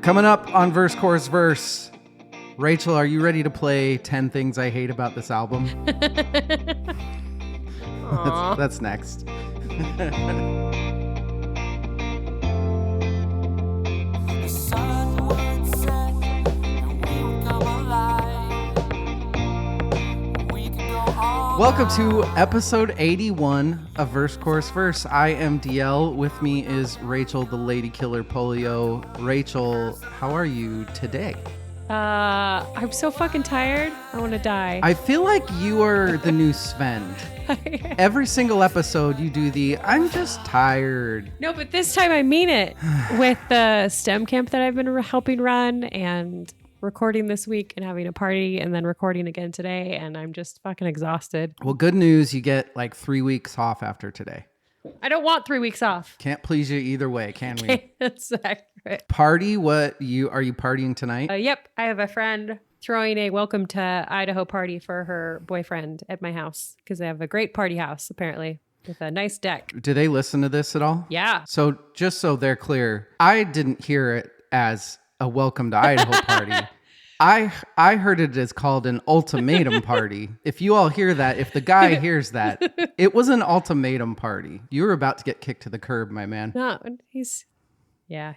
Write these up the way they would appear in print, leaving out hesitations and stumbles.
Coming up on Verse Chorus Verse, Rachel, are you ready to play 10 Things I Hate About This Album? that's next. Welcome to episode 81 of Verse Chorus Verse. I am DL. With me is Rachel, the Lady Killer Polio. Rachel, how are you today? I'm so fucking tired. I want to die. I feel like you are the new Svend. Every single episode you do the, I'm just tired. No, but this time I mean it. With the STEM camp that I've been helping run and recording this week and having a party and then recording again today, and I'm just fucking exhausted. Well, good news, you get like 3 weeks off after today. I don't want 3 weeks off. Can't please you either way, can we? Okay, that's accurate. Party? Are you partying tonight? Yep, I have a friend throwing a welcome to Idaho party for her boyfriend at my house because they have a great party house apparently with a nice deck. Do they listen to this at all? Yeah. So just so they're clear, I didn't hear it as a welcome to Idaho party. I heard it as called an ultimatum party. If you all hear that, if the guy hears that, it was an ultimatum party. You were about to get kicked to the curb, my man. No, yeah.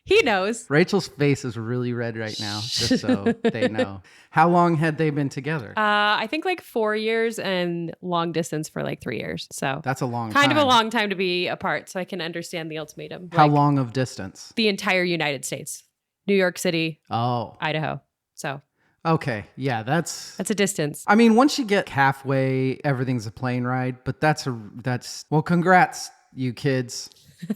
He knows. Rachel's face is really red right now, just so they know. How long had they been together? I think like 4 years and long distance for like 3 years. So that's a long time. Kind of a long time to be apart. So I can understand the ultimatum. How long of distance? The entire United States. New York City. Oh. Idaho. So. Okay. Yeah, that's a distance. I mean, once you get halfway, everything's a plane ride, but well, congrats, you kids.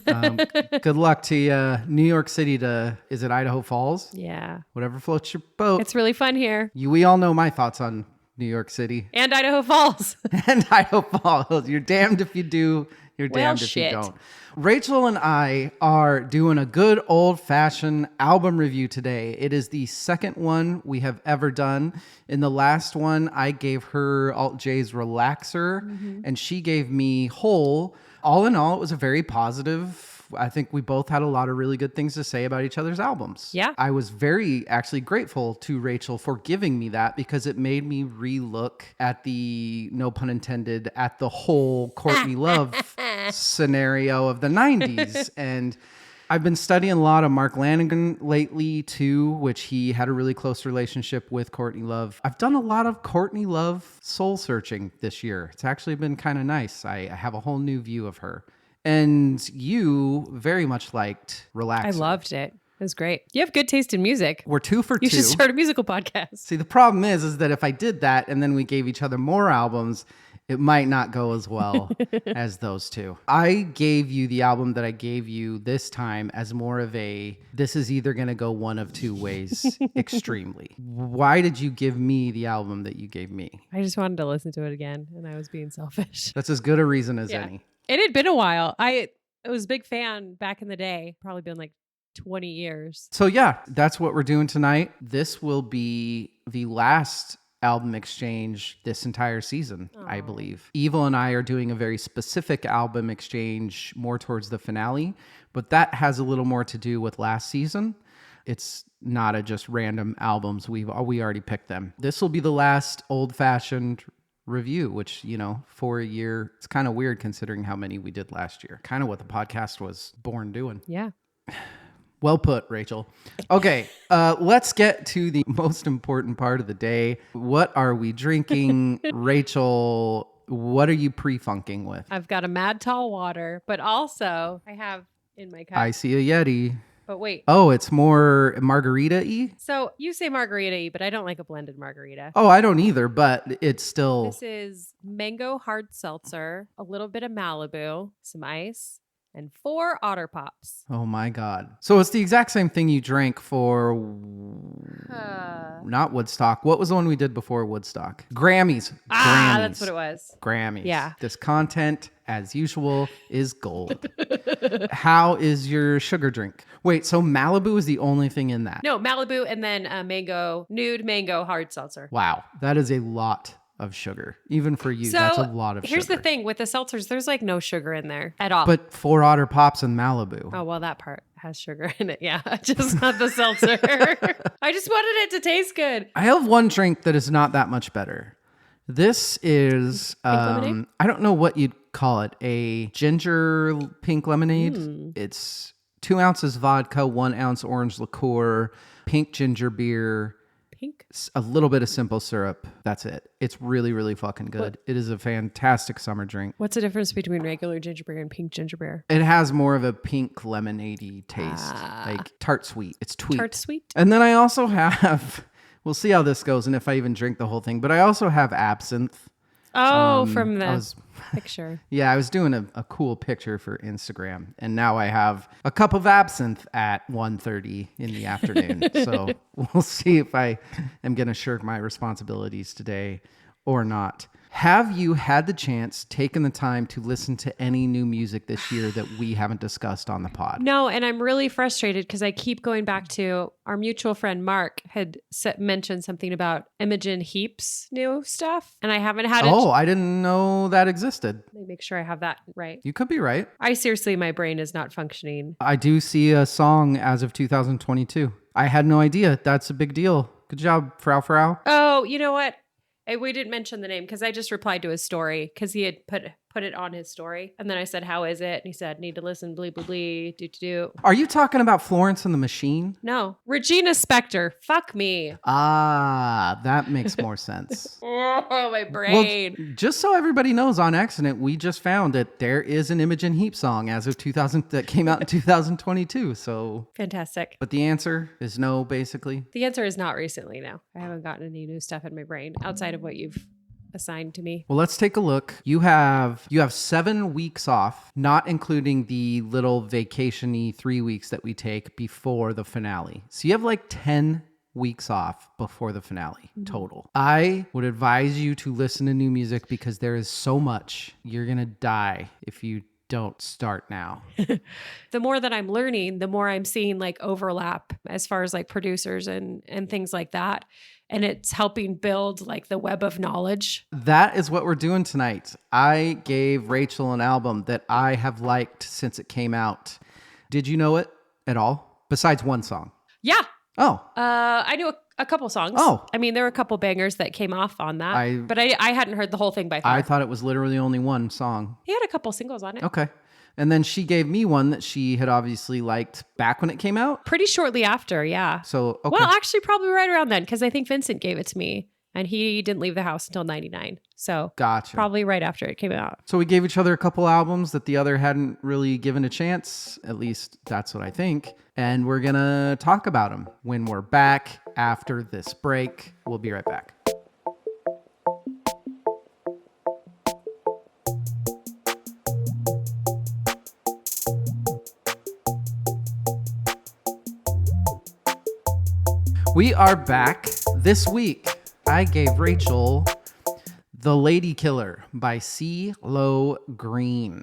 Good luck to you. New York City is it Idaho Falls? Yeah. Whatever floats your boat. It's really fun here. We all know my thoughts on New York City. And Idaho Falls. And Idaho Falls. You're damned if you do. You're damned if you don't. Rachel and I are doing a good old-fashioned album review today. It is the second one we have ever done. In the last one, I gave her Alt J's Relaxer, and she gave me Hole. All in all, it was a very positive. I think we both had a lot of really good things to say about each other's albums. Yeah. I was very actually grateful to Rachel for giving me that because it made me relook at the, no pun intended, at the whole Courtney Love scenario of the 90s. And I've been studying a lot of Mark Lanegan lately too, which he had a really close relationship with Courtney Love. I've done a lot of Courtney Love soul searching this year. It's actually been kind of nice. I have a whole new view of her. And you very much liked Relaxer. I loved it. It was great. You have good taste in music. We're 2 for 2. You should start a musical podcast. See, the problem is that if I did that and then we gave each other more albums, it might not go as well as those two. I gave you the album that I gave you this time as more of this is either going to go one of two ways extremely. Why did you give me the album that you gave me? I just wanted to listen to it again and I was being selfish. That's as good a reason as any. It had been a while. I was a big fan back in the day. Probably been like 20 years. So yeah, that's what we're doing tonight. This will be the last album exchange this entire season, I believe. Evil and I are doing a very specific album exchange more towards the finale, but that has a little more to do with last season. It's not just random albums. We already picked them. This will be the last old-fashioned review, which, for a year, it's kind of weird considering how many we did last year. Kind of what the podcast was born doing. Yeah. Well put, Rachel. Okay, let's get to the most important part of the day. What are we drinking? Rachel, what are you pre-funking with? I've got a Mad Tall Water, but also I have in my cup. I see a Yeti. But wait. Oh, it's more margarita-y? So you say margarita-y, but I don't like a blended margarita. Oh, I don't either, but it's still... This is mango hard seltzer, a little bit of Malibu, some ice, and 4 Otter Pops. Oh my God. So it's the exact same thing you drank for not Woodstock. What was the one we did before Woodstock? Grammys. Grammys. That's what it was. Grammys. Yeah. This content, as usual, is gold. How is your sugar drink? Wait, so Malibu is the only thing in that? No, Malibu and then nude mango hard seltzer. Wow. That is a lot of sugar. Even for you, so, that's a lot of sugar. Here's the thing with the seltzers, there's like no sugar in there at all. But 4 Otter Pops and Malibu. Oh, well, that part has sugar in it. Yeah, just not the seltzer. I just wanted it to taste good. I have one drink that is not that much better. This is, I don't know what you'd call it, a ginger pink lemonade. It's 2 ounces vodka, 1 ounce orange liqueur, pink ginger beer, Pink? a little bit of simple syrup. That's it. It's really, really fucking good. It is a fantastic summer drink. What's the difference between regular ginger beer and pink ginger beer? It has more of a pink lemonade-y taste, like tart sweet. It's tweet. Tart sweet? And then I also have, we'll see how this goes and if I even drink the whole thing, but I also have absinthe. Oh, from the picture. Yeah, I was doing a cool picture for Instagram, and now I have a cup of absinthe at 1:30 in the afternoon. So we'll see if I am going to shirk my responsibilities today or not. Have you had the chance, taken the time to listen to any new music this year that we haven't discussed on the pod? No, and I'm really frustrated because I keep going back to our mutual friend Mark had mentioned something about Imogen Heap's new stuff, and I haven't had it. Oh, I didn't know that existed. Let me make sure I have that right. You could be right. I seriously, my brain is not functioning. I do see a song as of 2022. I had no idea. That's a big deal. Good job, Frau. Oh, you know what? We didn't mention the name because I just replied to his story because he had put it on his story. And then I said, how is it? And he said, need to listen, blee, blee, blee, do. Are you talking about Florence and the Machine? No. Regina Spektor. Fuck me. Ah, that makes more sense. Oh, my brain. Well, just so everybody knows, on accident, we just found that there is an Imogen Heap song as of 2000 that came out in 2022. So fantastic. But the answer is no, basically. The answer is not recently, no. I haven't gotten any new stuff in my brain outside of what you've assigned to me. Well, let's take a look. You have 7 weeks off, not including the little vacation-y 3 weeks that we take before the finale. So you have like 10 weeks off before the finale total. I would advise you to listen to new music because there is so much. You're going to die if you don't start now. The more that I'm learning, the more I'm seeing like overlap as far as like producers and things like that. And it's helping build like the web of knowledge. That is what we're doing tonight. I gave Rachel an album that I have liked since it came out. Did you know it at all? Besides one song? Yeah. Oh. I knew a couple songs. Oh. I mean, there were a couple bangers that came off on that. But I hadn't heard the whole thing by far. I thought it was literally only one song. He had a couple singles on it. Okay. And then she gave me one that she had obviously liked back when it came out. Pretty shortly after, yeah. So, okay. Well, actually, probably right around then, because I think Vincent gave it to me, and he didn't leave the house until 99. So, gotcha. Probably right after it came out. So we gave each other a couple albums that the other hadn't really given a chance. At least that's what I think. And we're going to talk about them when we're back after this break. We'll be right back. We are back. This week, I gave Rachel The Lady Killer by CeeLo Green.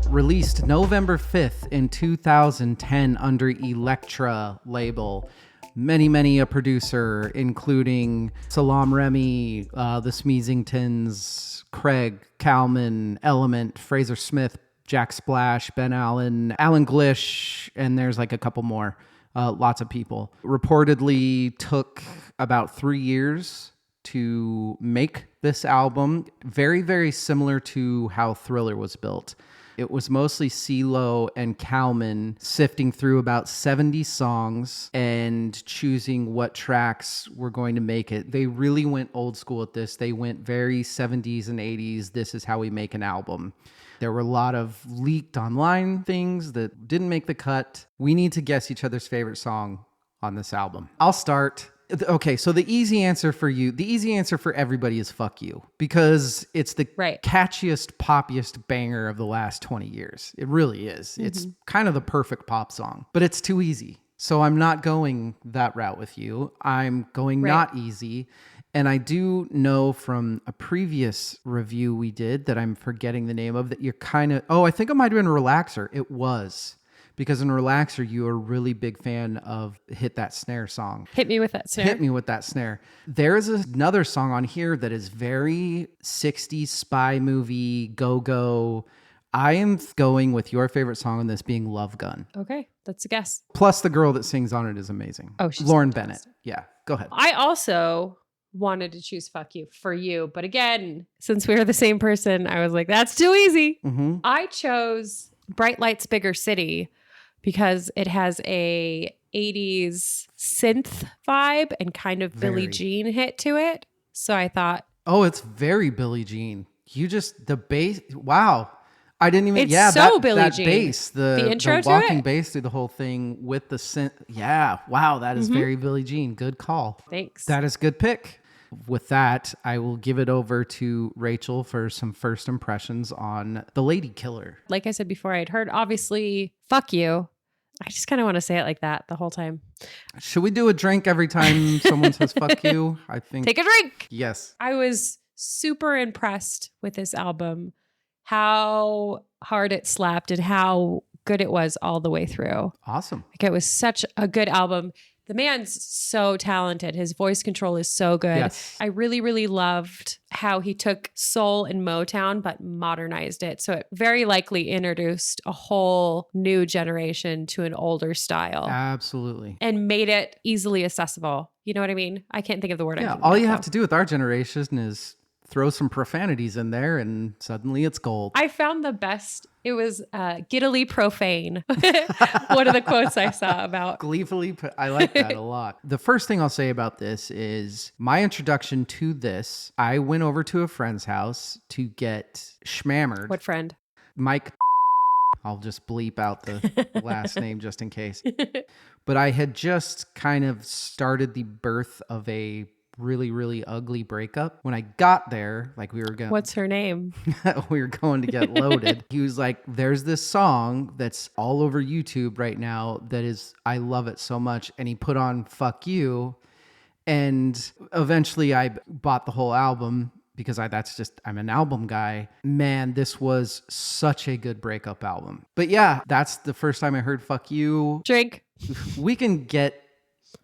Released November 5th in 2010 under Elektra label. Many a producer, including Salaam Remi, the Smeezingtons, Craig, Kalman, Element, Fraser Smith, Jack Splash, Ben Allen, Alan Glish, and there's like a couple more. Lots of people. Reportedly took about 3 years to make this album. Very, very similar to how Thriller was built. It was mostly CeeLo and Kalman sifting through about 70 songs and choosing what tracks were going to make it. They really went old school at this. They went very 70s and 80s. This is how we make an album. There were a lot of leaked online things that didn't make the cut. We need to guess each other's favorite song on this album. I'll start. Okay, so the easy answer for everybody is fuck you, because it's the catchiest, poppiest banger of the last 20 years. It really is. Mm-hmm. It's kind of the perfect pop song, but it's too easy. So I'm not going that route with you. I'm going not easy. And I do know from a previous review we did that I'm forgetting the name of, that you're kind of, I think it might have been Relaxer. It was, Because in Relaxer, you are a really big fan of Hit That Snare song. Hit me with that snare. Hit me with that snare. There's another song on here that is very 60s spy movie, go-go. I am going with your favorite song on this being Love Gun. Okay, that's a guess. Plus the girl that sings on it is amazing. Oh, she's Lauren fantastic. Bennett. Yeah, go ahead. I also wanted to choose Fuck You for you. But again, since we were the same person, I was like, that's too easy. Mm-hmm. I chose Bright Lights, Bigger City because it has a 80s synth vibe and kind of Billie Jean hit to it. So I thought, oh, it's very Billie Jean. You just, the bass, wow. I didn't even, it's so Billie Jean. Bass, the intro the to walking it? bass through the whole thing with the synth. Yeah, wow, that is very Billie Jean. Good call. Thanks. That is good pick. With that, I will give it over to Rachel for some first impressions on The Lady Killer. Like I said before, I'd heard obviously Fuck You. I just kind of want to say it like that the whole time. Should we do a drink every time someone says fuck you? I think. Take a drink. Yes. I was super impressed with this album, how hard it slapped and how good it was all the way through. Awesome. Like it was such a good album. The man's so talented. His voice control is so good. Yes. I really, really loved how he took soul and Motown, but modernized it. So it very likely introduced a whole new generation to an older style. Absolutely. And made it easily accessible. You know what I mean? I can't think of the word. Yeah, all you have to do with our generation is throw some profanities in there and suddenly it's gold. I found the best. It was giddily profane. One of the quotes I saw about. Gleefully, I like that a lot. The first thing I'll say about this is my introduction to this. I went over to a friend's house to get schmammered. What friend? Mike. I'll just bleep out the last name just in case. But I had just kind of started the birth of a really, really ugly breakup. When I got there, like we were going, What's her name? we were going to get loaded. He was like, there's this song that's all over YouTube right now that is, I love it so much. And he put on Fuck You. And eventually I bought the whole album because I'm an album guy. Man, this was such a good breakup album. But yeah, that's the first time I heard Fuck You. Drink. We can get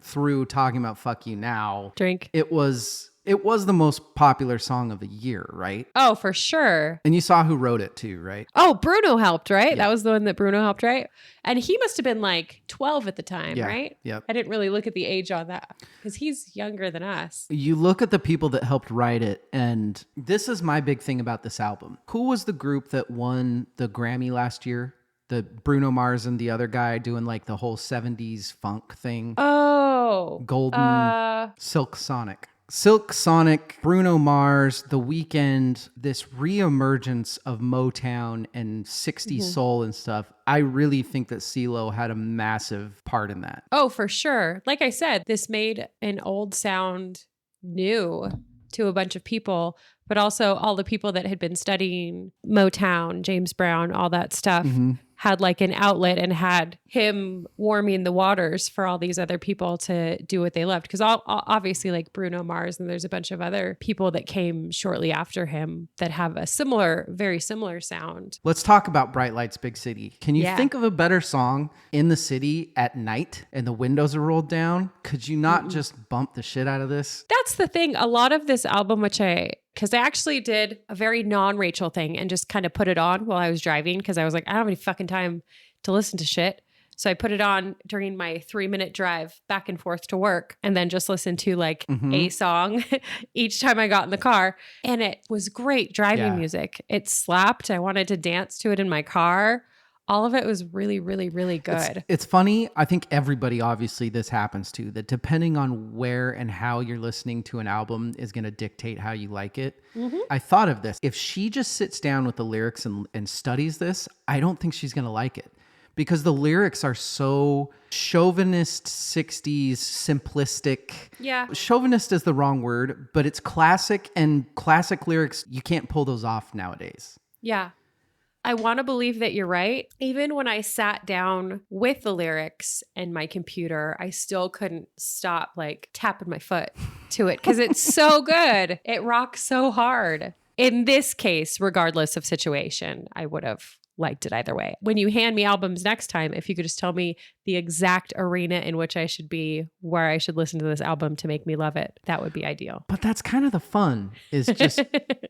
through talking about Fuck You now. Drink. It was the most popular song of the year, right? Oh, for sure. And you saw who wrote it too, right? Oh, Bruno helped, right? Yeah. That was the one that Bruno helped, right? And he must have been like 12 at the time, Yeah. right? Yep. I didn't really look at the age on that because he's younger than us. You look at the people that helped write it, and this is my big thing about this album. Who was the group that won the Grammy last year? The Bruno Mars and the other guy doing like the whole 70s funk thing. Oh. Golden Silk Sonic. Silk Sonic, Bruno Mars, The Weeknd, this reemergence of Motown and 60s soul and stuff. I really think that CeeLo had a massive part in that. Oh, for sure. Like I said, this made an old sound new to a bunch of people, but also all the people that had been studying Motown, James Brown, all that stuff. Had like an outlet and had him warming the waters for all these other people to do what they loved. Because obviously like Bruno Mars and there's a bunch of other people that came shortly after him that have a very similar sound. Let's talk about Bright Lights, Big City. Can you Yeah. think of a better song in the city at night and the windows are rolled down? Could you not just bump the shit out of this? That's the thing. A lot of this album, because I actually did a very non-Rachel thing and just kind of put it on while I was driving because I was like, I don't have any fucking time to listen to shit. So I put it on during my 3-minute drive back and forth to work and then just listened to like a song each time I got in the car. And it was great driving music. It slapped. I wanted to dance to it in my car. All of it was really, really, really good. It's funny. I think everybody, obviously, this happens to, that depending on where and how you're listening to an album is going to dictate how you like it. I thought of this. If she just sits down with the lyrics and studies this, I don't think she's going to like it. Because the lyrics are so chauvinist, 60s, simplistic. Yeah. Chauvinist is the wrong word, but it's classic, and classic lyrics, you can't pull those off nowadays. Yeah. I want to believe that you're right. Even when I sat down with the lyrics and my computer, I still couldn't stop like tapping my foot to it because it's so good. It rocks so hard. In this case, regardless of situation, I would have liked it either way. When you hand me albums next time, if you could just tell me the exact arena in which I should be, where I should listen to this album to make me love it, that would be ideal. But that's kind of the fun, is just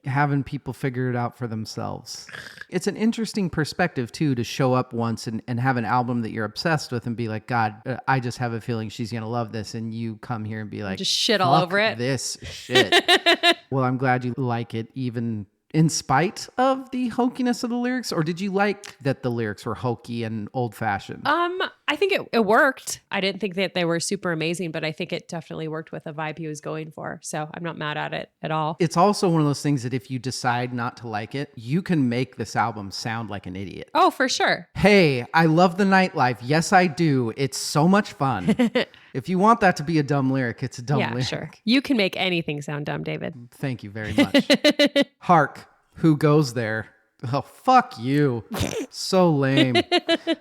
having people figure it out for themselves. It's an interesting perspective too, to show up once and have an album that you're obsessed with and be like, God, I just have a feeling she's going to love this. And you come here and be like, just shit all over it. This shit. Well, I'm glad you like it, even in spite of the hokiness of the lyrics, or did you like that the lyrics were hokey and old fashioned? I think it worked. I didn't think that they were super amazing, but I think it definitely worked with the vibe he was going for. So I'm not mad at it at all. It's also one of those things that if you decide not to like it, you can make this album sound like an idiot. Oh, for sure. Hey, I love the nightlife. Yes, I do. It's so much fun. If you want that to be a dumb lyric, it's a dumb lyric. Sure. You can make anything sound dumb, David. Thank you very much. Hark, who goes there? Oh, fuck you. So lame.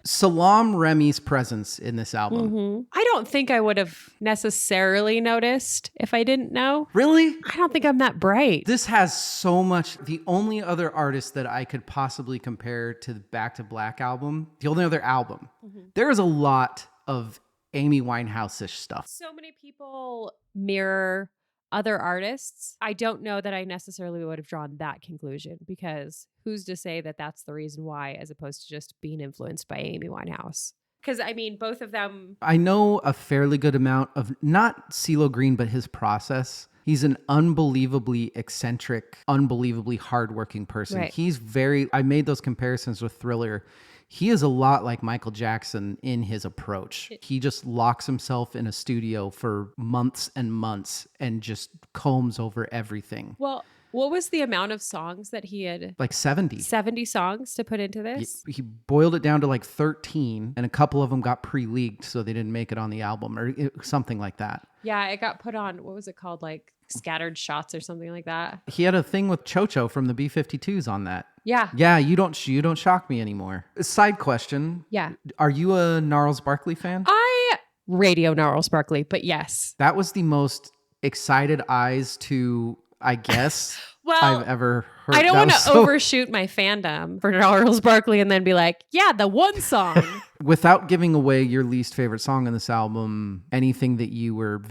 Salaam Remi's presence in this album. Mm-hmm. I don't think I would have necessarily noticed if I didn't know. Really? I don't think I'm that bright. This has so much. The only other artist that I could possibly compare to the Back to Black album, the only other album, there is a lot of Amy Winehouse-ish stuff. So many people mirror other artists. I don't know that I necessarily would have drawn that conclusion, because who's to say that that's the reason why, as opposed to just being influenced by Amy Winehouse? Because I mean, both of them. I know a fairly good amount of not CeeLo Green, but his process. He's an unbelievably eccentric, unbelievably hardworking person. Right. I made those comparisons with Thriller. He is a lot like Michael Jackson in his approach. He just locks himself in a studio for months and months and just combs over everything. Well, what was the amount of songs that he had? Like 70. 70 songs to put into this? He boiled it down to like 13, and a couple of them got pre-leaked, so they didn't make it on the album or something like that. Yeah, it got put on, what was it called? Like Scattered Shots or something like that. He had a thing with Cho-Cho from the B-52s on that. Yeah. Yeah, you don't shock me anymore. Side question. Yeah. Are you a Gnarls Barkley fan? I radio Gnarls Barkley, but yes. That was the most excited eyes to, I guess, well, I've ever heard. I don't want to overshoot my fandom for Gnarls Barkley and then be like, yeah, the one song. Without giving away your least favorite song on this album, anything that you were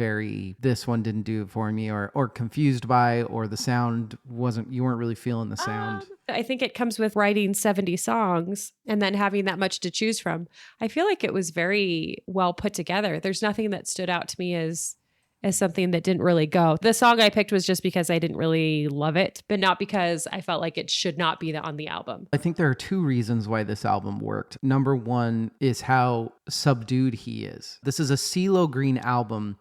this one didn't do it for me, or confused by, or the sound you weren't really feeling the sound? I think it comes with writing 70 songs and then having that much to choose from. I feel like it was very well put together. There's nothing that stood out to me as something that didn't really go. The song I picked was just because I didn't really love it, but not because I felt like it should not be on the album. I think there are two reasons why this album worked. Number one is how subdued he is. This is a CeeLo Green album,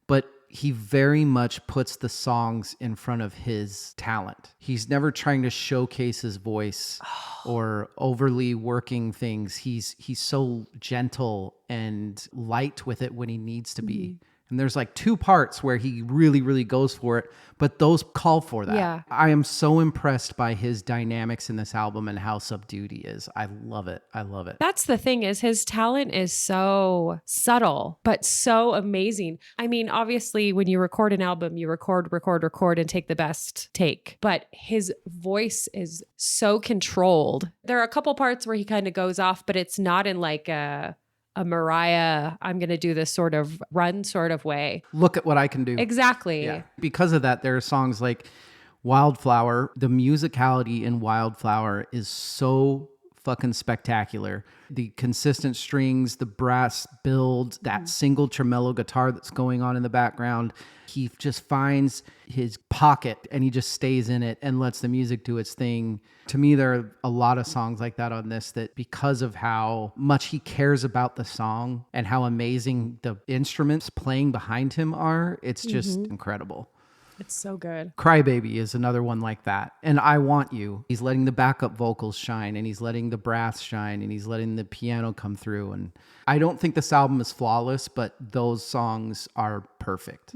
but he very much puts the songs in front of his talent. He's never trying to showcase his voice or overly working things. He's so gentle and light with it when he needs to be. Mm-hmm. And there's like two parts where he really, really goes for it, but those call for that. Yeah. I am so impressed by his dynamics in this album and how subdued he is. I love it. I love it. That's the thing, is his talent is so subtle, but so amazing. I mean, obviously when you record an album, you record and take the best take, but his voice is so controlled. There are a couple parts where he kind of goes off, but it's not in like a Mariah, I'm going to do this sort of run sort of way. Look at what I can do. Exactly. Yeah. Because of that, there are songs like Wildflower. The musicality in Wildflower is so fucking spectacular. The consistent strings, the brass build, that single tremolo guitar that's going on in the background. He just finds his pocket and he just stays in it and lets the music do its thing. To me, there are a lot of songs like that on this, that because of how much he cares about the song and how amazing the instruments playing behind him are, it's just incredible. It's so good. Crybaby is another one like that. And I Want You. He's letting the backup vocals shine, and he's letting the brass shine, and he's letting the piano come through. And I don't think this album is flawless, but those songs are perfect.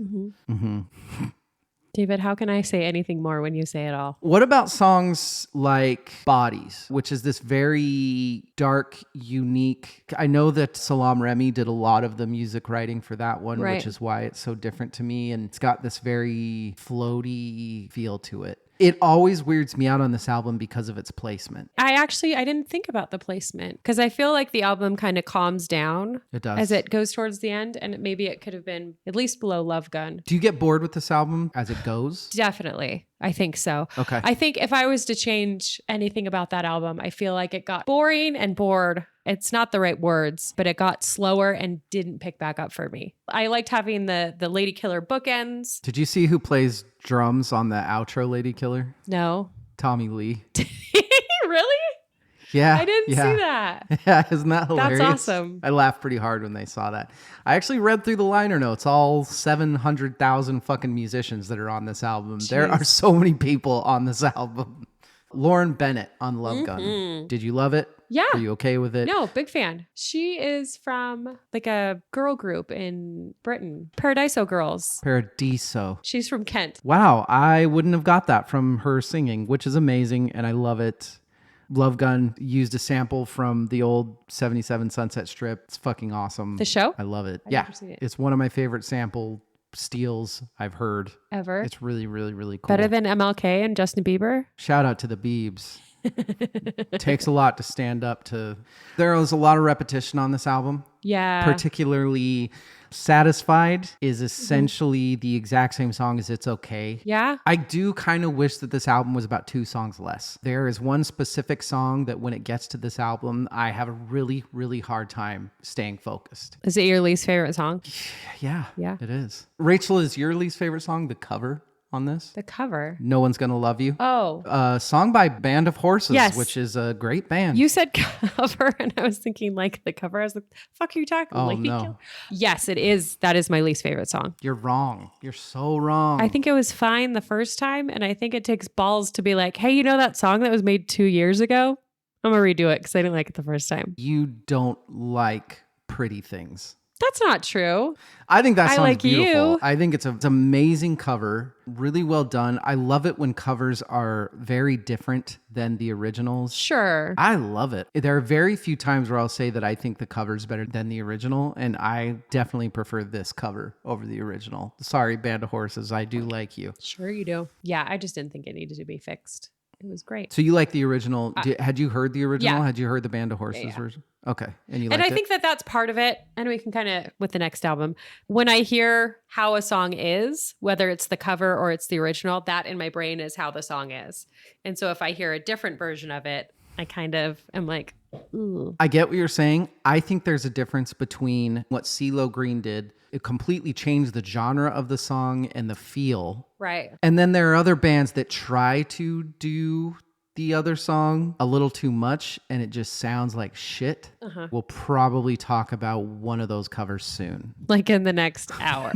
David, how can I say anything more when you say it all? What about songs like Bodies, which is this very dark, unique... I know that Salaam Remi did a lot of the music writing for that one, right, which is why it's so different to me. And it's got this very floaty feel to it. It always weirds me out on this album because of its placement. I didn't think about the placement because I feel like the album kind of calms down. It does. As it goes towards the end, and maybe it could have been at least below Love Gun. Do you get bored with this album as it goes? Definitely. I think so. Okay. I think if I was to change anything about that album, I feel like it got boring and bored. It's not the right words, but it got slower and didn't pick back up for me. I liked having the Lady Killer bookends. Did you see who plays drums on the outro Lady Killer? No. Tommy Lee. Really? Yeah. I didn't see that. Yeah, isn't that hilarious? That's awesome. I laughed pretty hard when they saw that. I actually read through the liner notes, all 700,000 fucking musicians that are on this album. Jeez. There are so many people on this album. Lauren Bennett on Love Gun. Did you love it? Yeah. Are you okay with it? No, big fan. She is from like a girl group in Britain, Paradiso Girls. Paradiso. She's from Kent. Wow, I wouldn't have got that from her singing, which is amazing, and I love it. Love Gun used a sample from the old 77 Sunset Strip. It's fucking awesome. The show? I love it. I've Yeah. never seen it. It's one of my favorite sample steals I've heard. Ever. It's really, really, really cool. Better than MLK and Justin Bieber? Shout out to the Biebs. Takes a lot to stand up to. There was a lot of repetition on this album. Yeah. Particularly Satisfied is essentially the exact same song as It's Okay. Yeah. I do kind of wish that this album was about 2 songs less. There is one specific song that when it gets to this album, I have a really, really hard time staying focused. Is it your least favorite song? Yeah, Yeah. it is. Rachel, is your least favorite song the cover on this? The cover. No One's Gonna Love You. Oh. A song by Band of Horses, Yes. which is a great band. You said cover, and I was thinking like the cover. I was like, fuck are you talking Oh, like, no. Yes, it is. That is my least favorite song. You're wrong. You're so wrong. I think it was fine the first time, and I think it takes balls to be like, hey, you know that song that was made 2 years ago? I'm going to redo it because I didn't like it the first time. You don't like Pretty Things. That's not true. I think that song's like beautiful. you. I think it's an amazing cover. Really well done. I love it when covers are very different than the originals. Sure. I love it. There are very few times where I'll say that I think the cover's better than the original, and I definitely prefer this cover over the original. Sorry, Band of Horses. I do like you. Sure you do. Yeah, I just didn't think it needed to be fixed. It was great. So you like the original? Had you heard the original? Yeah. Had you heard the Band of Horses Yeah. version? Okay. And you And liked I think that that's part of it. And we can kind of, with the next album, when I hear how a song is, whether it's the cover or it's the original, that in my brain is how the song is. And so if I hear a different version of it, I kind of am like, ooh. I get what you're saying. I think there's a difference between what CeeLo Green did. It completely changed the genre of the song and the feel. Right. And then there are other bands that try to do the other song a little too much and it just sounds like shit. We'll probably talk about one of those covers soon. Like in the next hour.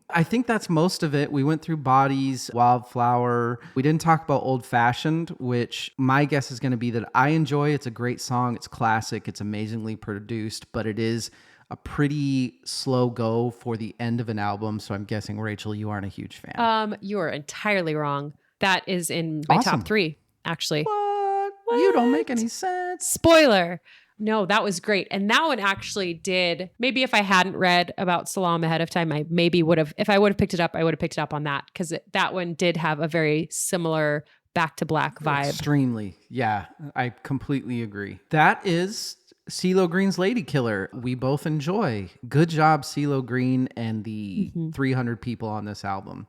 I think that's most of it. We went through Bodies, Wildflower. We didn't talk about Old Fashioned, which my guess is going to be that I enjoy. It's a great song. It's classic. It's amazingly produced, but it is a pretty slow go for the end of an album. So I'm guessing, Rachel, you aren't a huge fan. You are entirely wrong. That is in my Awesome. top 3, actually. What? You don't make any sense. Spoiler. No, that was great. And that one actually did. Maybe if I hadn't read about Salam ahead of time, I maybe would have, if I would have picked it up, I would have picked it up on that because that one did have a very similar Back to Black vibe. Extremely. Yeah, I completely agree. That is CeeLo Green's Lady Killer. We both enjoy. Good job, CeeLo Green and the 300 people on this album.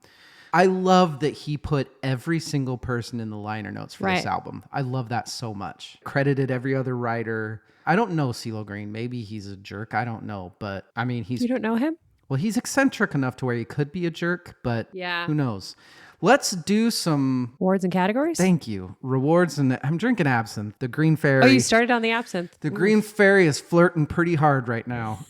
I love that he put every single person in the liner notes for this album. I love that so much. Credited every other writer. I don't know CeeLo Green. Maybe he's a jerk. I don't know. But I mean, You don't know him? well, he's eccentric enough to where he could be a jerk, but Yeah. who knows? Let's do some, Awards and categories? thank you, rewards. And I'm drinking absinthe. The Green Fairy. Oh, you started on the absinthe. The Green Fairy is flirting pretty hard right now.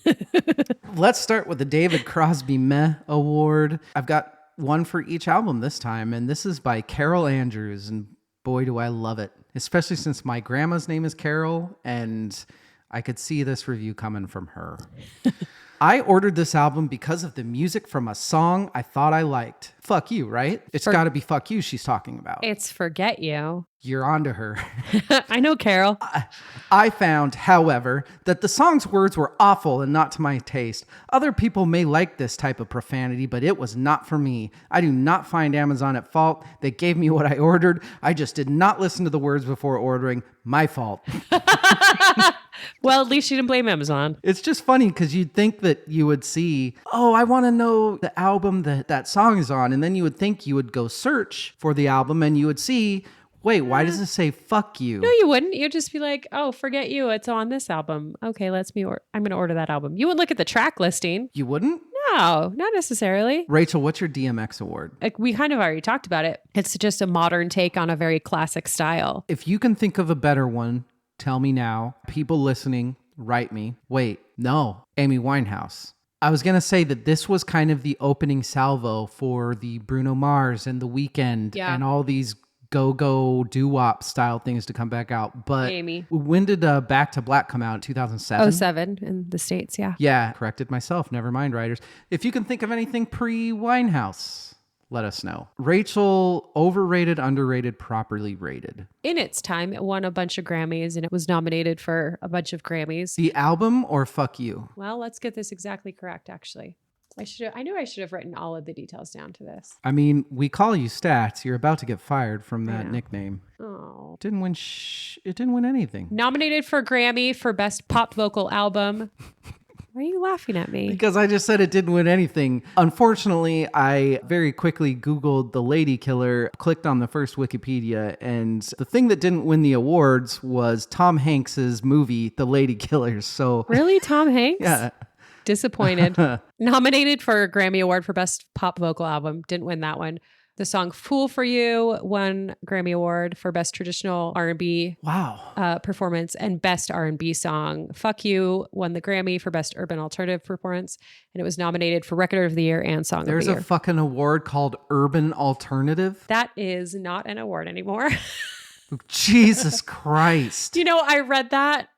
Let's start with the David Crosby Meh Award. I've got one for each album this time, and this is by Carol Andrews, and boy, do I love it, especially since my grandma's name is Carol, and I could see this review coming from her. I ordered this album because of the music from a song I thought I liked. Fuck you, right? It's got to be Fuck You she's talking about. It's Forget You. You're onto her. I know, Carol. I found, however, that the song's words were awful and not to my taste. Other people may like this type of profanity, but it was not for me. I do not find Amazon at fault. They gave me what I ordered. I just did not listen to the words before ordering. My fault. Well, at least you didn't blame Amazon. It's just funny because you'd think that you would see, oh, I want to know the album that song is on. And then you would think you would go search for the album and you would see, wait, why does it say fuck you? No, you wouldn't. You'd just be like, oh, Forget You. It's on this album. Okay, I'm going to order that album. You would look at the track listing. You wouldn't? No, not necessarily. Rachel, what's your DMX award? Like, we kind of already talked about it. It's just a modern take on a very classic style. If you can think of a better one, tell me now. People listening, write me. Wait, no, Amy Winehouse. I was going to say that this was kind of the opening salvo for the Bruno Mars and The Weeknd and all these go-go doo-wop style things to come back out. But Amy. When did Back to Black come out? 2007? 07 in the States, yeah. Yeah, corrected myself. Never mind, writers. If you can think of anything pre-Winehouse, let us know. Rachel, overrated, underrated, properly rated. In its time, it won a bunch of Grammys and it was nominated for a bunch of Grammys. The album or Fuck You? Well, let's get this exactly correct, actually. I knew I should have written all of the details down to this. I mean, we call you Stats. You're about to get fired from that nickname. Oh. Didn't win it didn't win anything. Nominated for Grammy for Best Pop Vocal Album. Why are you laughing at me? Because I just said it didn't win anything. Unfortunately, I very quickly Googled The Lady Killer, clicked on the first Wikipedia, and the thing that didn't win the awards was Tom Hanks's movie, The Lady Killers. So really, Tom Hanks? Yeah. Disappointed. Nominated for a Grammy Award for Best Pop Vocal Album. Didn't win that one. The song Fool for You won Grammy Award for Best Traditional R&B performance and Best R&B Song. Fuck You won the Grammy for Best Urban Alternative Performance, and it was nominated for Record of the Year and Song of the Year. There's a fucking award called Urban Alternative? That is not an award anymore. Jesus Christ. You know, I read that.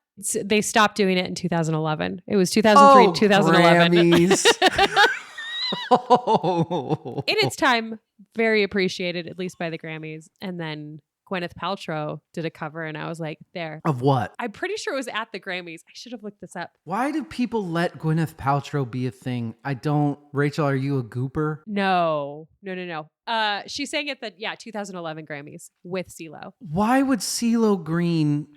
They stopped doing it in 2011. It was 2003, 2011. Grammys. In its time, very appreciated, at least by the Grammys. And then Gwyneth Paltrow did a cover, and I was like, there. Of what? I'm pretty sure it was at the Grammys. I should have looked this up. Why do people let Gwyneth Paltrow be a thing? Rachel, are you a gooper? No. She sang at the 2011 Grammys with CeeLo. Why would CeeLo Green...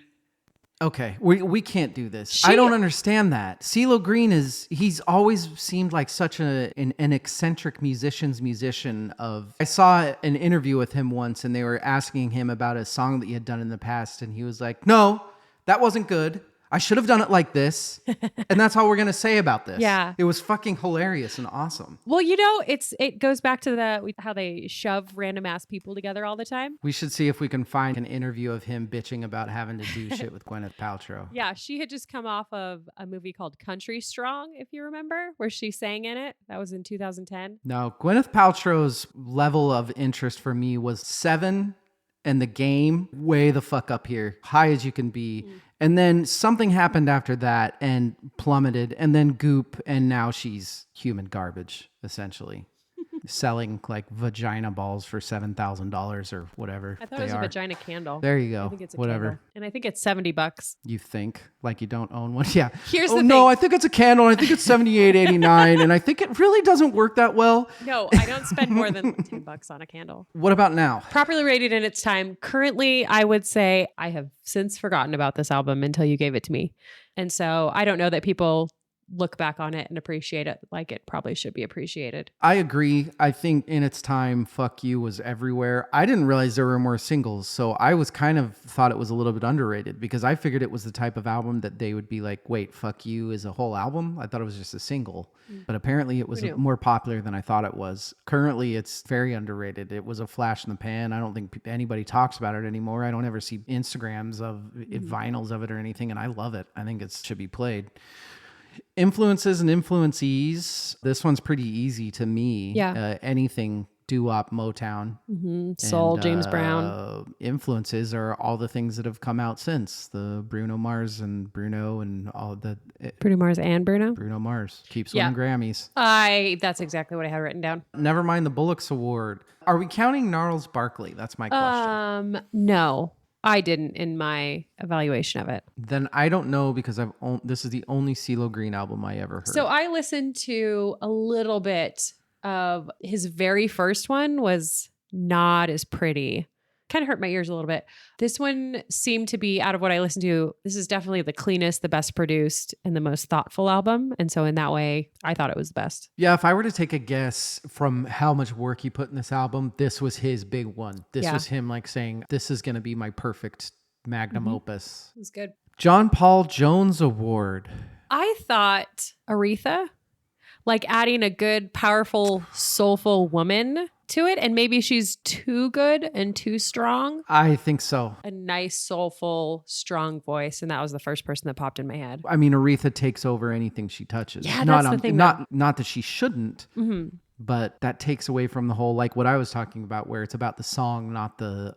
Okay, we can't do this. I don't understand that. CeeLo Green he's always seemed like such an eccentric musician I saw an interview with him once and they were asking him about a song that he had done in the past and he was like, no, that wasn't good. I should have done it like this. And that's all we're going to say about this. Yeah. It was fucking hilarious and awesome. Well, you know, it goes back to how they shove random ass people together all the time. We should see if we can find an interview of him bitching about having to do shit with Gwyneth Paltrow. Yeah, she had just come off of a movie called Country Strong, if you remember, where she sang in it. That was in 2010. No, Gwyneth Paltrow's level of interest for me was 7 and The Game, way the fuck up here, high as you can be. And then something happened after that and plummeted, and then Goop, and now she's human garbage, essentially. Selling like vagina balls for $7,000 or whatever. I thought it was a vagina candle. There you go. I think it's a whatever. Candle. And I think it's $70. You think like you don't own one? Yeah. Here's the thing. No, I think it's a candle. I think it's $78.89, and I think it really doesn't work that well. No, I don't spend more than $10 on a candle. What about now? Properly rated in its time. Currently, I would say I have since forgotten about this album until you gave it to me, and so I don't know that people look back on it and appreciate it like it probably should be appreciated. I agree. I think in its time, Fuck You was everywhere. I didn't realize there were more singles, so I was kind of thought it was a little bit underrated because I figured it was the type of album that they would be like, wait, Fuck You is a whole album? I thought it was just a single, but apparently it was more popular than I thought it was. Currently, it's very underrated. It was a flash in the pan. I don't think anybody talks about it anymore. I don't ever see Instagrams of vinyls of it or anything, and I love it. I think it should be played. Influences and influencees. This one's pretty easy to me. Yeah. Anything doo-wop Motown. Soul, And, James Brown. Influences are all the things that have come out since the Bruno Mars and Bruno and all the Bruno Mars and Bruno. Bruno Mars keeps winning Grammys. That's exactly what I had written down. Never mind the Bullocks Award. Are we counting Gnarls Barkley? That's my question. No, I didn't in my evaluation of it. Then I don't know because this is the only CeeLo Green album I ever heard. So I listened to a little bit of his very first one. Was not as pretty. Kind of hurt my ears a little bit. This one seemed to be, out of what I listened to, this is definitely the cleanest, the best produced, and the most thoughtful album. And so in that way, I thought it was the best. Yeah, if I were to take a guess from how much work he put in this album, this was his big one. This was him like saying, this is going to be my perfect magnum opus. It was good. John Paul Jones Award. I thought Aretha, like adding a good, powerful, soulful woman to it, and maybe she's too good and too strong. I think so. A nice, soulful, strong voice, and that was the first person that popped in my head. I mean, Aretha takes over anything she touches. Yeah, that's the thing. Not that she shouldn't, but that takes away from the whole, like what I was talking about, where it's about the song, not the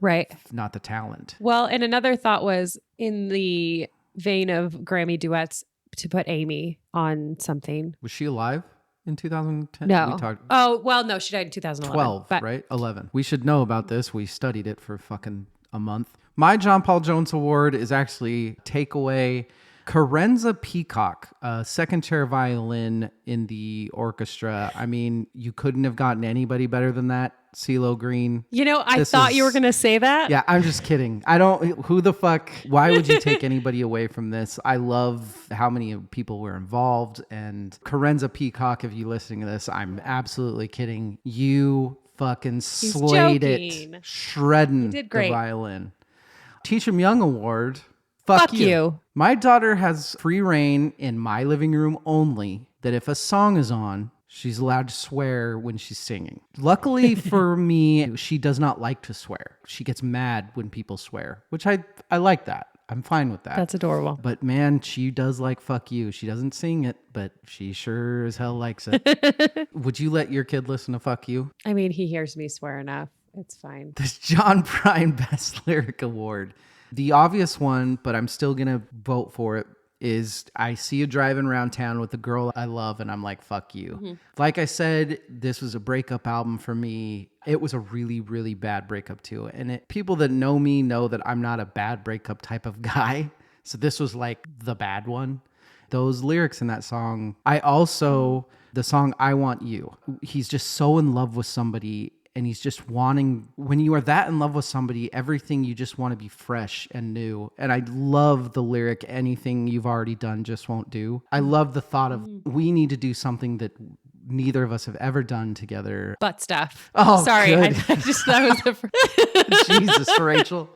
talent. Well, and another thought was in the vein of Grammy duets to put Amy on something. Was she alive in 2010? No. No, she died in 2011. 12, right? 11. We should know about this. We studied it for fucking a month. My John Paul Jones Award is actually Takeaway. Carenza Peacock, second chair violin in the orchestra. I mean, you couldn't have gotten anybody better than that. CeeLo Green. You know, I thought you were going to say that. Yeah, I'm just kidding. Who the fuck, why would you take anybody away from this? I love how many people were involved. And Carenza Peacock, if you're listening to this, I'm absolutely kidding. You fucking slayed it. Shredding the violin. Teach 'em Young Award. Fuck you. My daughter has free reign in my living room only that if a song is on, she's allowed to swear when she's singing. Luckily for me, she does not like to swear. She gets mad when people swear, which I like that. I'm fine with that. That's adorable. But man, she does like fuck you. She doesn't sing it, but she sure as hell likes it. Would you let your kid listen to fuck you? I mean, he hears me swear enough. It's fine. This John Prine Best Lyric Award. The obvious one, but I'm still going to vote for it, is I see you driving around town with the girl I love and I'm like, fuck you. Like I said, this was a breakup album for me. It was a really, really bad breakup too. And people that know me know that I'm not a bad breakup type of guy. So this was like the bad one. Those lyrics in that song. The song I Want You. He's just so in love with somebody. And he's just wanting, when you are that in love with somebody, everything you just want to be fresh and new. And I love the lyric, anything you've already done just won't do. I love the thought of we need to do something that neither of us have ever done together. Butt stuff. Oh, sorry. I just thought it was the first. Jesus, Rachel.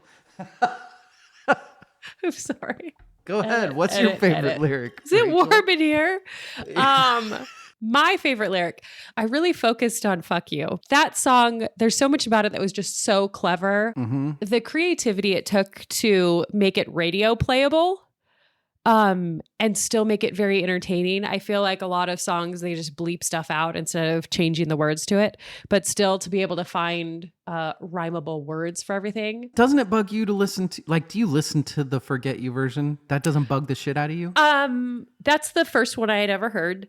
I'm sorry. Go ahead. What's your favorite lyric? Is it Rachel? warm in here? My favorite lyric, I really focused on Fuck You. That song, there's so much about it that was just so clever. The creativity it took to make it radio playable and still make it very entertaining. I feel like a lot of songs, they just bleep stuff out instead of changing the words to it, but still to be able to find rhymable words for everything. Doesn't it bug you to listen to, like, do you listen to the Forget You version? That doesn't bug the shit out of you? That's the first one I had ever heard.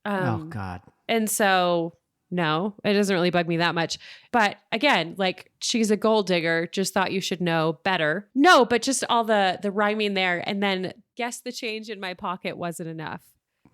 Oh, God. And so, no, it doesn't really bug me that much. But again, like, she's a gold digger, just thought you should know better. No, but just all the rhyming there. And then guess the change in my pocket wasn't enough.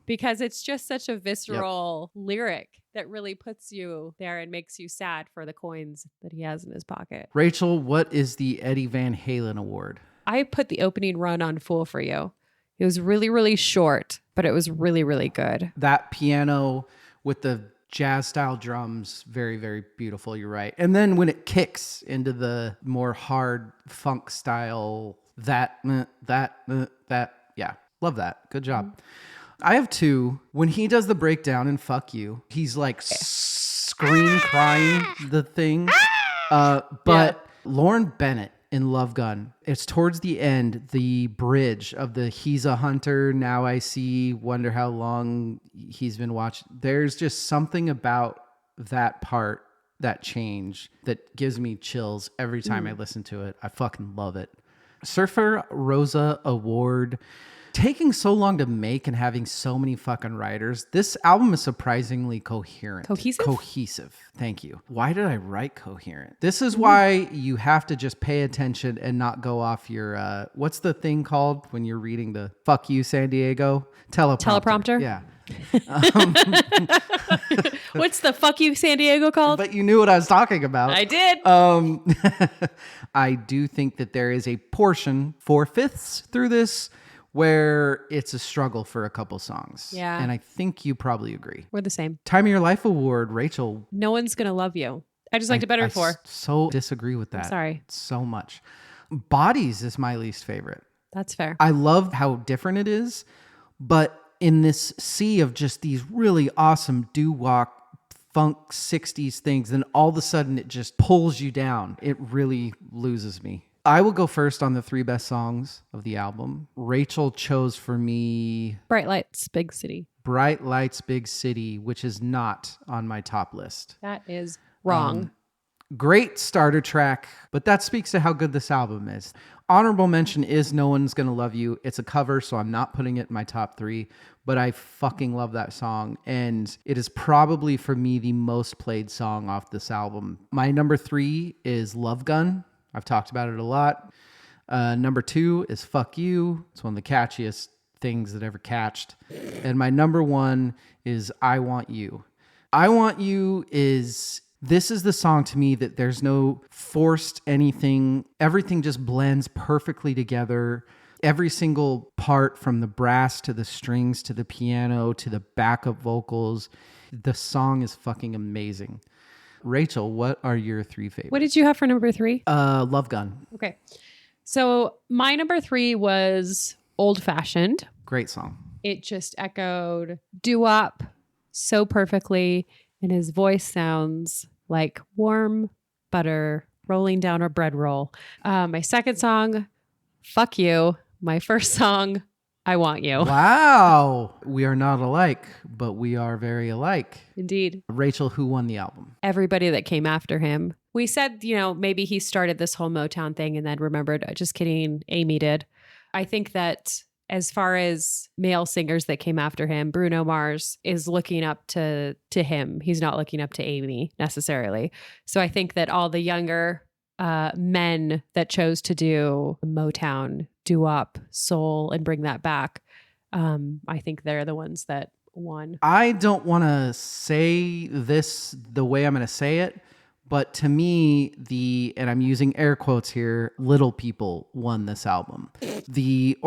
Because it's just such a visceral lyric that really puts you there and makes you sad for the coins that he has in his pocket. Rachel, what is the Eddie Van Halen Award? I put the opening run on Fool for You. It was really, really short, but it was really, really good. That piano with the jazz style drums, very, very beautiful. You're right. And then when it kicks into the more hard funk style, yeah, love that. Good job. I have two. When he does the breakdown in Fuck You, he's like scream crying the thing. But Lauren Bennett in Love Gun, it's towards the end, the bridge of the he's a hunter, now I see, wonder how long he's been watching. There's just something about that part that change that gives me chills every time I listen to it. I fucking love it. Surfer Rosa Award. Taking so long to make and having so many fucking writers, this album is surprisingly coherent. Cohesive. Thank you. Why did I write coherent? This is why you have to just pay attention and not go off your, what's the thing called when you're reading the fuck you, San Diego? Teleprompter. Yeah. What's the fuck you, San Diego called? But you knew what I was talking about. I did. I do think that there is a portion, 4/5 through this, where it's a struggle for a couple songs. Yeah. And I think you probably agree. We're the same. Time of Your Life Award, Rachel. No One's Gonna Love You. I just liked it better before. So disagree with that. I'm sorry. So much. Bodies is my least favorite. That's fair. I love how different it is, but in this sea of just these really awesome doo-wop, funk 60s things, then all of a sudden it just pulls you down. It really loses me. I will go first on the 3 best songs of the album. Rachel chose for me Bright Lights, Big City. Bright Lights, Big City, which is not on my top list. That is wrong. Great starter track, but that speaks to how good this album is. Honorable mention is No One's Gonna Love You. It's a cover, so I'm not putting it in my top 3, but I fucking love that song. And it is probably, for me, the most played song off this album. My number 3 is Love Gun. I've talked about it a lot. Number 2 is Fuck You. It's one of the catchiest things that ever catched. And my number 1 is I Want You. I Want You this is the song to me that there's no forced anything. Everything just blends perfectly together. Every single part, from the brass to the strings to the piano to the backup vocals, the song is fucking amazing. Rachel, what are your 3 favorites? What did you have for number 3? Love Gun. Okay. So my number 3 was Old Fashioned. Great song. It just echoed doo-wop so perfectly, and his voice sounds like warm butter rolling down a bread roll. My second song, Fuck You. My first song, I Want You. Wow. We are not alike, but we are very alike. Indeed. Rachel, who won the album? Everybody that came after him. We said, maybe he started this whole Motown thing and then remembered, just kidding, Amy did. I think that as far as male singers that came after him, Bruno Mars is looking up to him. He's not looking up to Amy necessarily. So I think that all the younger men that chose to do Motown, doo-wop, soul, and bring that back, I think they're the ones that won. I don't want to say this the way I'm going to say it, but to me, and I'm using air quotes here, little people won this album. The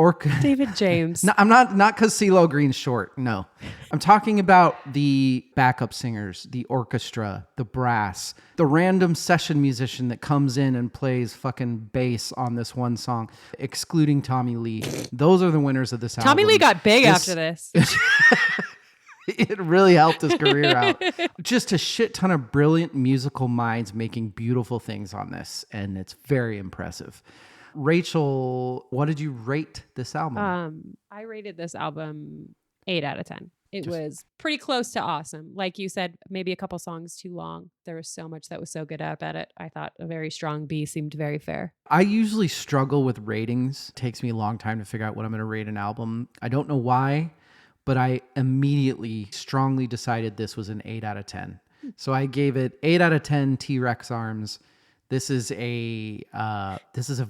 David James. No, I'm not because CeeLo Green's short. No, I'm talking about the backup singers, the orchestra, the brass, the random session musician that comes in and plays fucking bass on this one song, excluding Tommy Lee. Those are the winners of this album. Tommy Lee got big after this. It really helped his career out. Just a shit ton of brilliant musical minds making beautiful things on this, and it's very impressive. Rachel, what did you rate this album? I rated this album 8 out of 10. It was pretty close to awesome. Like you said, maybe a couple songs too long. There was so much that was so good about it. I thought a very strong B seemed very fair. I usually struggle with ratings. It takes me a long time to figure out what I'm going to rate an album. I don't know why, but I immediately strongly decided this was an 8 out of 10. So I gave it 8 out of 10 T-Rex arms. This is a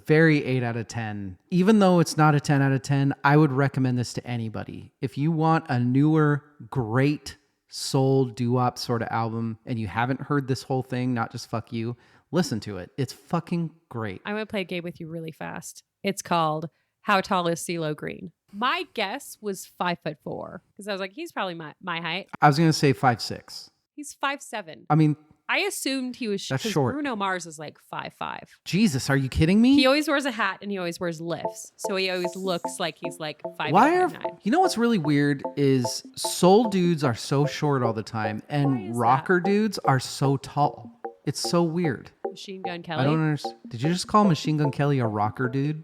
very 8 out of 10. Even though it's not a 10 out of 10, I would recommend this to anybody. If you want a newer, great soul doo-wop sort of album and you haven't heard this whole thing, not just Fuck You, listen to it. It's fucking great. I'm going to play a game with you really fast. It's called How Tall is CeeLo Green? My guess was 5'4", because I was like, he's probably my height. I was going to say 5'6". He's 5'7". I mean, I assumed he was that's short. Bruno Mars is like 5'5". Jesus, are you kidding me? He always wears a hat and he always wears lifts. So he always looks like he's like 5'9". You know what's really weird is soul dudes are so short all the time and rocker dudes are so tall. It's so weird. Machine Gun Kelly. I don't understand. Did you just call Machine Gun Kelly a rocker dude?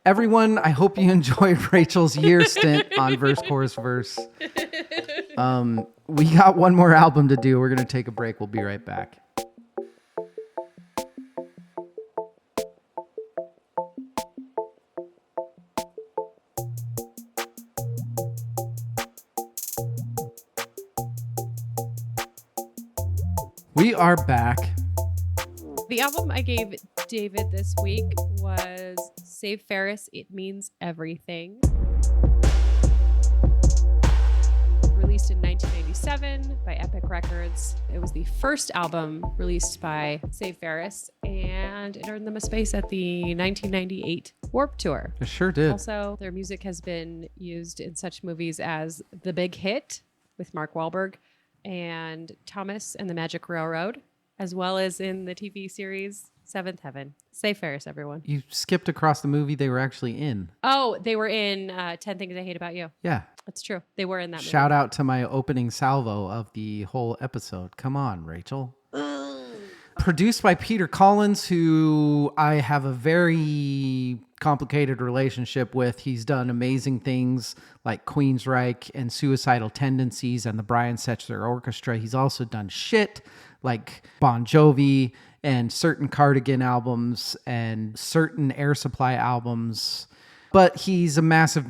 Everyone, I hope you enjoyed Rachel's year stint on Verse, Chorus, Verse. We got one more album to do. We're going to take a break. We'll be right back. We are back. The album I gave David this week was Save Ferris, It Means Everything. Released in 1997 by Epic Records. It was the first album released by Save Ferris, and it earned them a space at the 1998 Warped Tour. It sure did. Also, their music has been used in such movies as The Big Hit with Mark Wahlberg and Thomas and the Magic Railroad, as well as in the TV series Seventh Heaven. Save Ferris, everyone. You skipped across the movie they were actually in. Oh, they were in 10 Things I Hate About You. Yeah. That's true. They were in that movie. Shout out to my opening salvo of the whole episode. Come on, Rachel. Produced by Peter Collins, who I have a very complicated relationship with. He's done amazing things like Queensryche and Suicidal Tendencies and the Brian Setzer Orchestra. He's also done shit like Bon Jovi and certain Cardigan albums and certain Air Supply albums. But he's a massive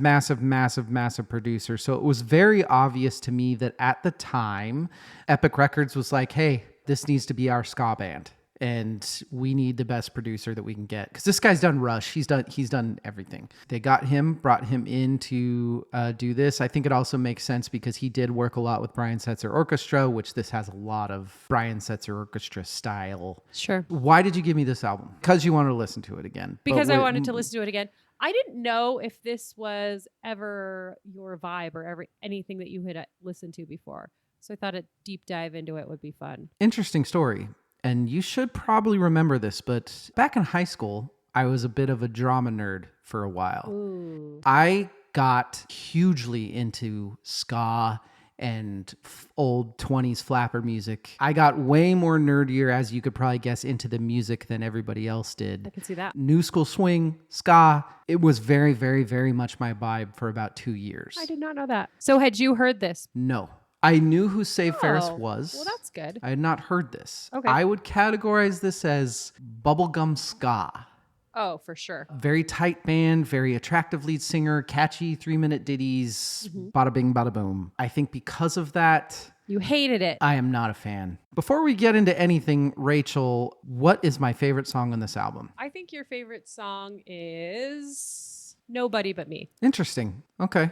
producer. So it was very obvious to me that at the time, Epic Records was like, hey, this needs to be our ska band. And we need the best producer that we can get. Because this guy's done Rush. He's done everything. They got him, brought him in to do this. I think it also makes sense because he did work a lot with Brian Setzer Orchestra, which this has a lot of Brian Setzer Orchestra style. Sure. Why did you give me this album? Because you wanted to listen to it again. Because I wanted to listen to it again. I didn't know if this was ever your vibe or anything that you had listened to before. So I thought a deep dive into it would be fun. Interesting story. And you should probably remember this, but back in high school, I was a bit of a drama nerd for a while. Ooh. I got hugely into ska and old 20s flapper music. I got way more nerdier, as you could probably guess, into the music than everybody else did. I can see that. New school swing, ska. It was very, very, very much my vibe for about 2 years. I did not know that. So had you heard this? No. I knew who Save Ferris was. Well, that's good. I had not heard this. Okay. I would categorize this as bubblegum ska. Oh, for sure. Very tight band, very attractive lead singer, catchy 3-minute ditties, bada bing, bada boom. I think because of that, You hated it. I am not a fan. Before we get into anything, Rachel, what is my favorite song on this album? I think your favorite song is Nobody But Me. Interesting. Okay.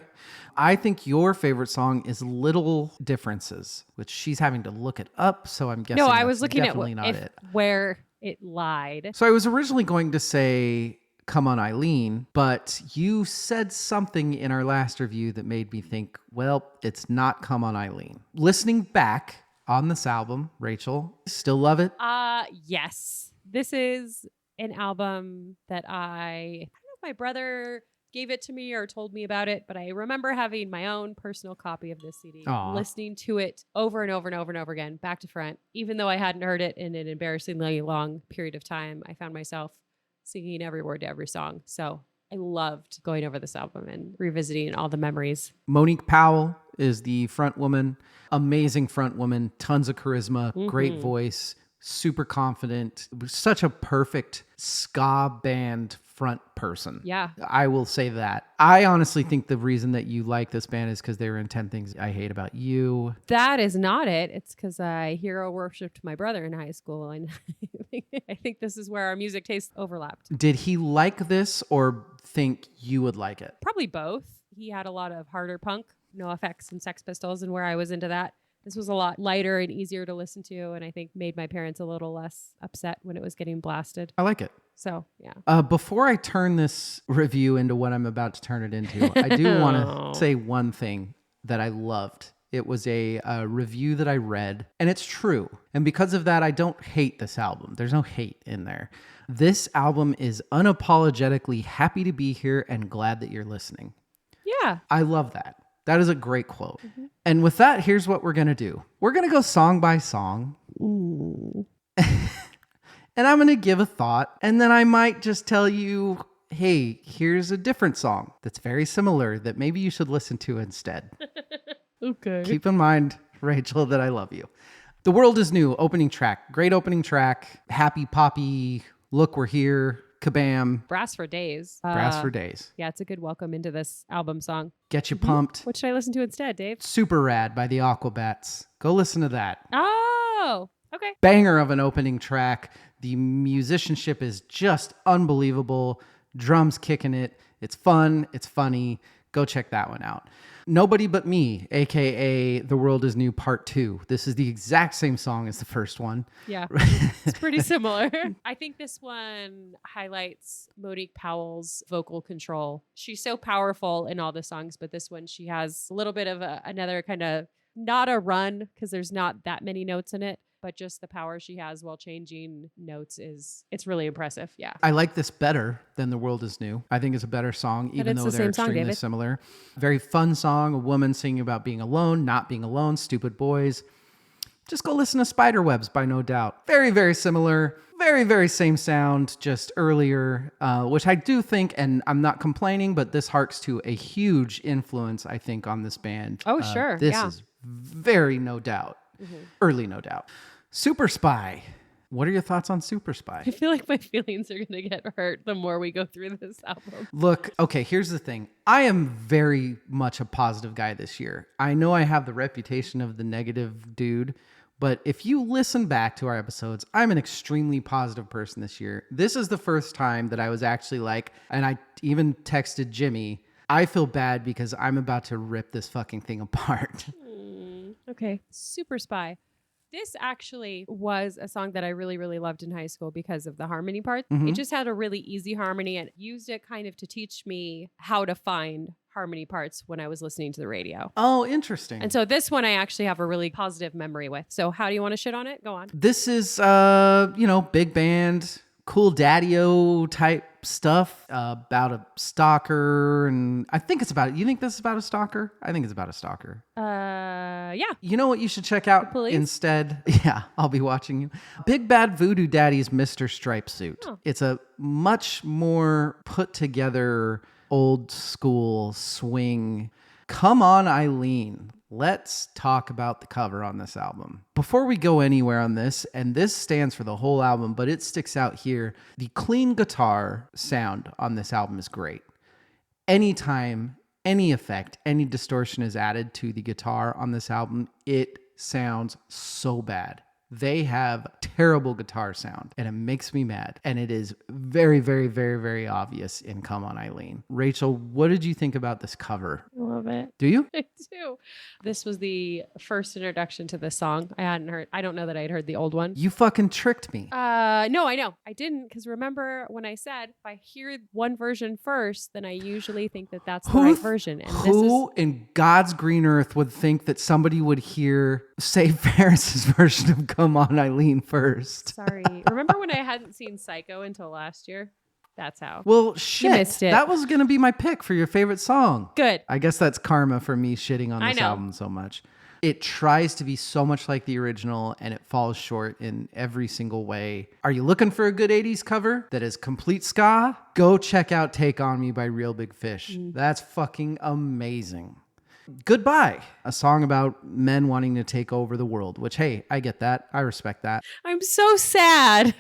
I think your favorite song is Little Differences, which she's having to look it up, so I'm guessing No, I that's was looking at definitely not it. where it lied. So I was originally going to say Come On Eileen, but you said something in our last review that made me think, well, it's not Come On Eileen. Listening back on this album, Rachel, still love it? Yes. This is an album that I don't know if my brother gave it to me or told me about it, but I remember having my own personal copy of this CD, Aw. listening to it over and over and over and over again, back to front. Even though I hadn't heard it in an embarrassingly long period of time, I found myself singing every word to every song. So I loved going over this album and revisiting all the memories. Monique Powell is the front woman. Amazing front woman, tons of charisma, great voice, super confident. Such a perfect ska band front person. Yeah. I will say that. I honestly think the reason that you like this band is because they were in 10 Things I Hate About You. That is not it. It's because I hero worshipped my brother in high school, and I think this is where our music tastes overlapped. Did he like this or think you would like it? Probably both. He had a lot of harder punk, NoFX and Sex Pistols, and where I was into that. This was a lot lighter and easier to listen to, and I think made my parents a little less upset when it was getting blasted. I like it. So, yeah. Before I turn this review into what I'm about to turn it into, I do want to say one thing that I loved. It was a review that I read, and it's true. And because of that, I don't hate this album. There's no hate in there. This album is unapologetically happy to be here and glad that you're listening. Yeah. I love that. That is a great quote. And with that, here's what we're going to do. We're going to go song by song. Ooh. And I'm going to give a thought. And then I might just tell you, hey, here's a different song that's very similar that maybe you should listen to instead. Okay. Keep in mind, Rachel, that I love you. The World Is New, opening track. Great opening track. Happy poppy. Look, we're here. Kabam. Brass for Days. Brass for Days. Yeah, it's a good welcome into this album song. Get you pumped. What should I listen to instead, Dave? Super Rad by the Aquabats. Go listen to that. Oh, Okay. Banger of an opening track. The musicianship is just unbelievable. Drums kicking it. It's fun. It's funny. Go check that one out. Nobody But Me, aka The World Is New Part 2. This is the exact same song as the first one. Yeah, it's pretty similar. I think this one highlights Monique Powell's vocal control. She's so powerful in all the songs, but this one she has a little bit of another kind of, not a run because there's not that many notes in it, but just the power she has while changing notes it's really impressive. Yeah. I like this better than The World Is New. I think it's a better song, even it's though the they're same song, extremely David. similar. Very fun song. A woman singing about being alone, not being alone, stupid boys. Just go listen to Spiderwebs by No Doubt. Very, very similar. Very, very same sound, just earlier, which I do think, and I'm not complaining, but this harks to a huge influence, I think, on this band. Oh, sure. This Yeah. is very No Doubt. Early No Doubt. Super Spy. What are your thoughts on Super Spy? I feel like my feelings are going to get hurt the more we go through this album. Look, okay, here's the thing. I am very much a positive guy this year. I know I have the reputation of the negative dude, but if you listen back to our episodes, I'm an extremely positive person this year. This is the first time that I was actually like, and I even texted Jimmy, I feel bad because I'm about to rip this fucking thing apart. Okay. Super Spy. This actually was a song that I really, really loved in high school because of the harmony part. It just had a really easy harmony and used it kind of to teach me how to find harmony parts when I was listening to the radio. Oh, interesting. And so this one I actually have a really positive memory with. So how do you want to shit on it? Go on. This is, big band, cool daddy-o type stuff about a stalker. And I think it's about, you think this is about a stalker? I think it's about a stalker. Yeah. You know what you should check out police? instead? Yeah, I'll be watching you. Big Bad Voodoo Daddy's Mr. Stripe Suit. Oh. It's a much more put together, old school swing. Come on, Eileen. Let's talk about the cover on this album. Before we go anywhere on this, and this stands for the whole album, but it sticks out here, the clean guitar sound on this album is great. Anytime any effect, any distortion is added to the guitar on this album, it sounds so bad. They have terrible guitar sound, and it makes me mad. And it is very, very, very, very obvious in Come On, Eileen. Rachel, what did you think about this cover? I love it. Do you? I do. This was the first introduction to this song. I don't know that I'd heard the old one. You fucking tricked me. No, I know. I didn't, because remember when I said if I hear one version first, then I usually think that that's the right version. And who in God's green earth would think that somebody would hear Save Ferris's version of Come On, Eileen first? Sorry. Remember when I hadn't seen Psycho until last year? That's how. Well, shit. missed it. That was going to be my pick for your favorite song. Good. I guess that's karma for me shitting on this album so much. It tries to be so much like the original and it falls short in every single way. Are you looking for a good 80s cover that is complete ska? Go check out Take On Me by Real Big Fish. That's fucking amazing. Goodbye, a song about men wanting to take over the world, which, hey, I get that. I respect that. I'm so sad.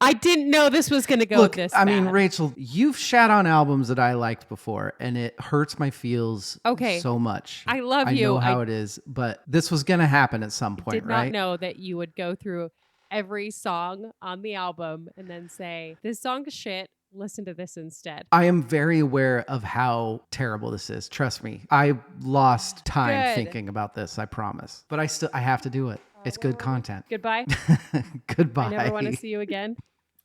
I didn't know this was going to go this bad. I mean, Rachel, you've shat on albums that I liked before, and it hurts my feels so much. I love you. I know how it is, but this was going to happen at some point, did right? not know that you would go through every song on the album and then say, this song is shit. Listen to this instead. I am very aware of how terrible this is. Trust me. I lost time thinking about this, I promise. But I have to do it. It's good content. Goodbye. Goodbye. I never want to see you again.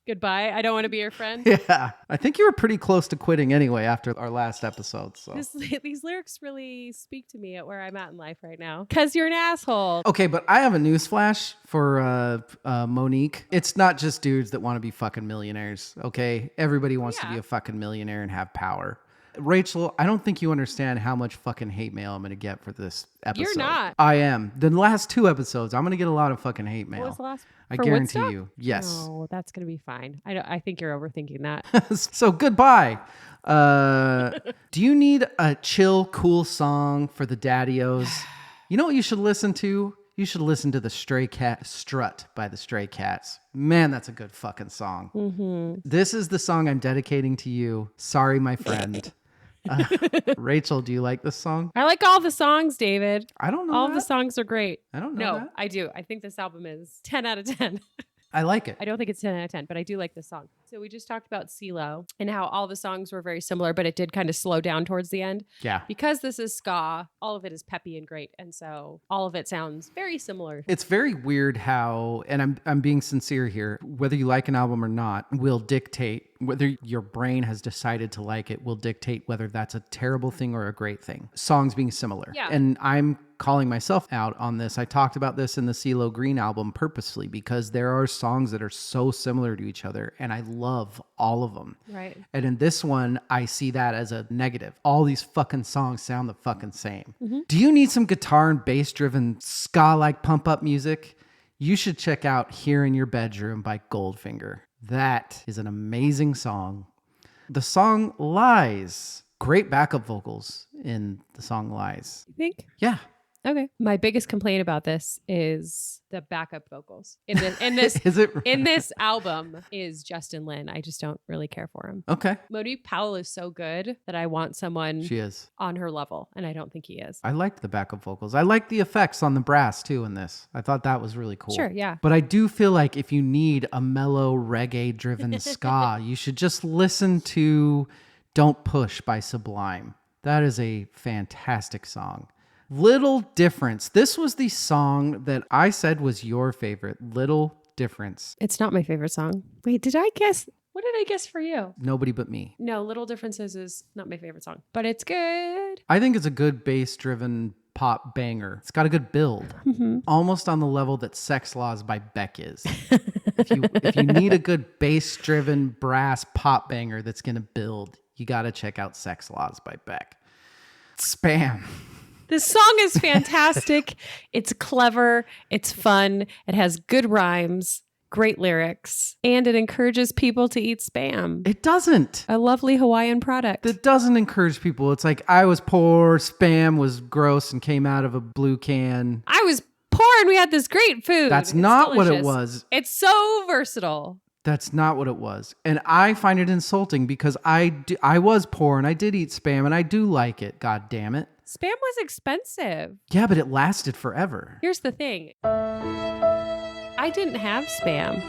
Goodbye. I don't want to be your friend. Yeah. I think you were pretty close to quitting anyway after our last episode. So these lyrics really speak to me at where I'm at in life right now. Because you're an asshole. Okay, but I have a newsflash for Monique. It's not just dudes that want to be fucking millionaires, okay? Everybody wants to be a fucking millionaire and have power. Rachel, I don't think you understand how much fucking hate mail I'm going to get for this episode. You're not. I am. The last 2 episodes, I'm going to get a lot of fucking hate mail. What was the last? I for guarantee Woodstock? you. Yes. Oh, that's going to be fine. I think you're overthinking that. So goodbye. Do you need a chill, cool song for the daddios? You know what you should listen to? You should listen to the Stray Cat Strut by the Stray Cats. Man, that's a good fucking song. This is the song I'm dedicating to you. Sorry, my friend. Rachel, do you like this song? I like all the songs, David. I don't know. All that. the songs are great. I don't know. No, that. I do. I think this album is 10 out of 10. I like it. I don't think it's 10 out of 10, but I do like this song. So we just talked about CeeLo and how all the songs were very similar, but it did kind of slow down towards the end. Yeah. Because this is ska, all of it is peppy and great. And so all of it sounds very similar. It's very weird how, and I'm being sincere here, whether you like an album or not, will dictate whether your brain has decided to like it, will dictate whether that's a terrible thing or a great thing. Songs being similar. Yeah. And I'm calling myself out on this. I talked about this in the CeeLo Green album purposely because there are songs that are so similar to each other and I love all of them. Right. And in this one, I see that as a negative. All these fucking songs sound the fucking same. Mm-hmm. Do you need some guitar and bass driven ska-like pump up music? You should check out Here in Your Bedroom by Goldfinger. That is an amazing song. The song Lies. Great backup vocals in the song Lies. You think? Yeah. Okay. My biggest complaint about this is the backup vocals. In this Is it? in this album is Justin Lin. I just don't really care for him. Okay. Monique Powell is so good that I want someone She is. on her level, and I don't think he is. I liked the backup vocals. I liked the effects on the brass too in this. I thought that was really cool. Sure, yeah. But I do feel like if you need a mellow reggae-driven ska, you should just listen to Don't Push by Sublime. That is a fantastic song. Little Difference. This was the song that I said was your favorite. Little Difference. It's not my favorite song. Wait, did I guess? What did I guess for you? Nobody But Me. No, Little Differences is not my favorite song, but it's good. I think it's a good bass-driven pop banger. It's got a good build. Mm-hmm. Almost on the level that Sex Laws by Beck is. If you need a good bass-driven brass pop banger that's going to build, you got to check out Sex Laws by Beck. Spam. This song is fantastic. It's clever. It's fun. It has good rhymes, great lyrics, and it encourages people to eat Spam. It doesn't. A lovely Hawaiian product. It doesn't encourage people. It's like, I was poor, Spam was gross and came out of a blue can. I was poor and we had this great food. That's It's not what it delicious. was. It's so versatile. That's not what it was. And I find it insulting because I was poor and I did eat Spam and I do like it. God damn it. Spam was expensive. Yeah, but it lasted forever. Here's the thing. I didn't have Spam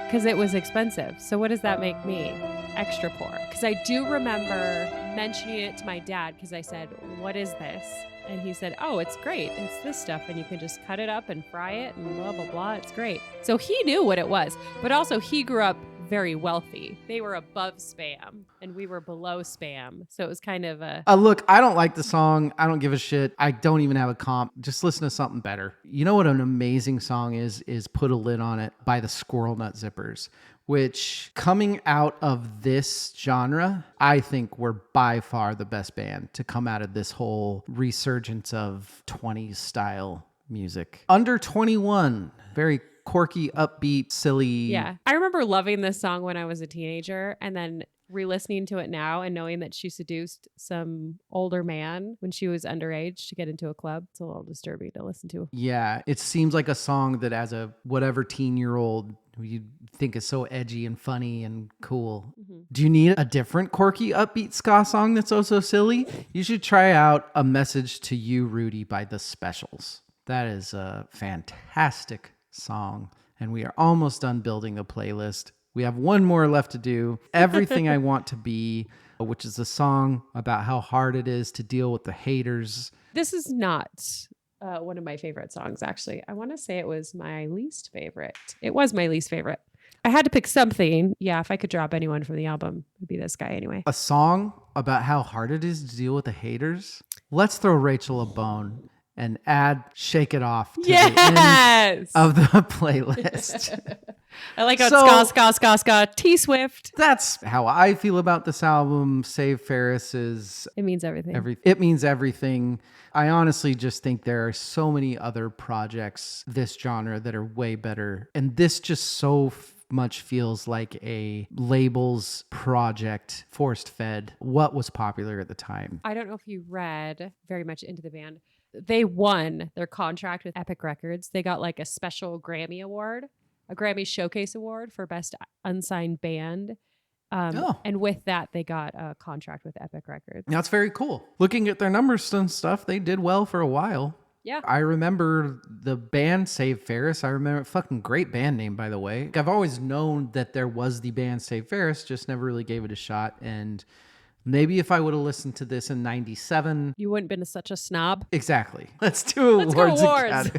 because it was expensive. So what does that make me? Extra poor. Because I do remember mentioning it to my dad because I said, what is this? And he said, oh, it's great. It's this stuff. And you can just cut it up and fry it and blah, blah, blah. It's great. So he knew what it was. But also he grew up very wealthy. They were above Spam and we were below Spam. So it was kind of a... Look, I don't like the song. I don't give a shit. I don't even have a comp. Just listen to something better. You know what an amazing song is Put a Lid on It by the Squirrel Nut Zippers, which coming out of this genre, I think were by far the best band to come out of this whole resurgence of 20s style music. Under 21, very quirky, upbeat, silly. Yeah. I remember loving this song when I was a teenager and then re-listening to it now and knowing that she seduced some older man when she was underage to get into a club. It's a little disturbing to listen to. Yeah. It seems like a song that as a whatever teen-year-old who you think is so edgy and funny and cool. Mm-hmm. Do you need a different quirky, upbeat ska song that's also silly? You should try out A Message to You, Rudy by The Specials. That is a fantastic song. And we are almost done building the playlist. We have one more left to do. Everything I Want to Be, which is a song about how hard it is to deal with the haters. This is not one of my favorite songs, actually. I want to say it was my least favorite. It was my least favorite. I had to pick something. Yeah, if I could drop anyone from the album, it'd be this guy anyway. A song about how hard it is to deal with the haters? Let's throw Rachel a bone and add Shake It Off to the end of the playlist. I like how it's ska, T-Swift. That's how I feel about this album. Save Ferris's. It means everything. It means everything. I honestly just think there are so many other projects this genre that are way better. And this just so much feels like a labels project, forced fed what was popular at the time. I don't know if you read very much into the band. They won their contract with Epic Records. They got like a special Grammy award, a Grammy Showcase Award for Best Unsigned Band. And with that, they got a contract with Epic Records. That's very cool. Looking at their numbers and stuff, they did well for a while. Yeah. I remember the band Save Ferris. I remember, fucking great band name, by the way. I've always known that there was the band Save Ferris, just never really gave it a shot. And maybe if I would have listened to this in 97. You wouldn't have been such a snob. Exactly. Let's do Let's go awards. awards.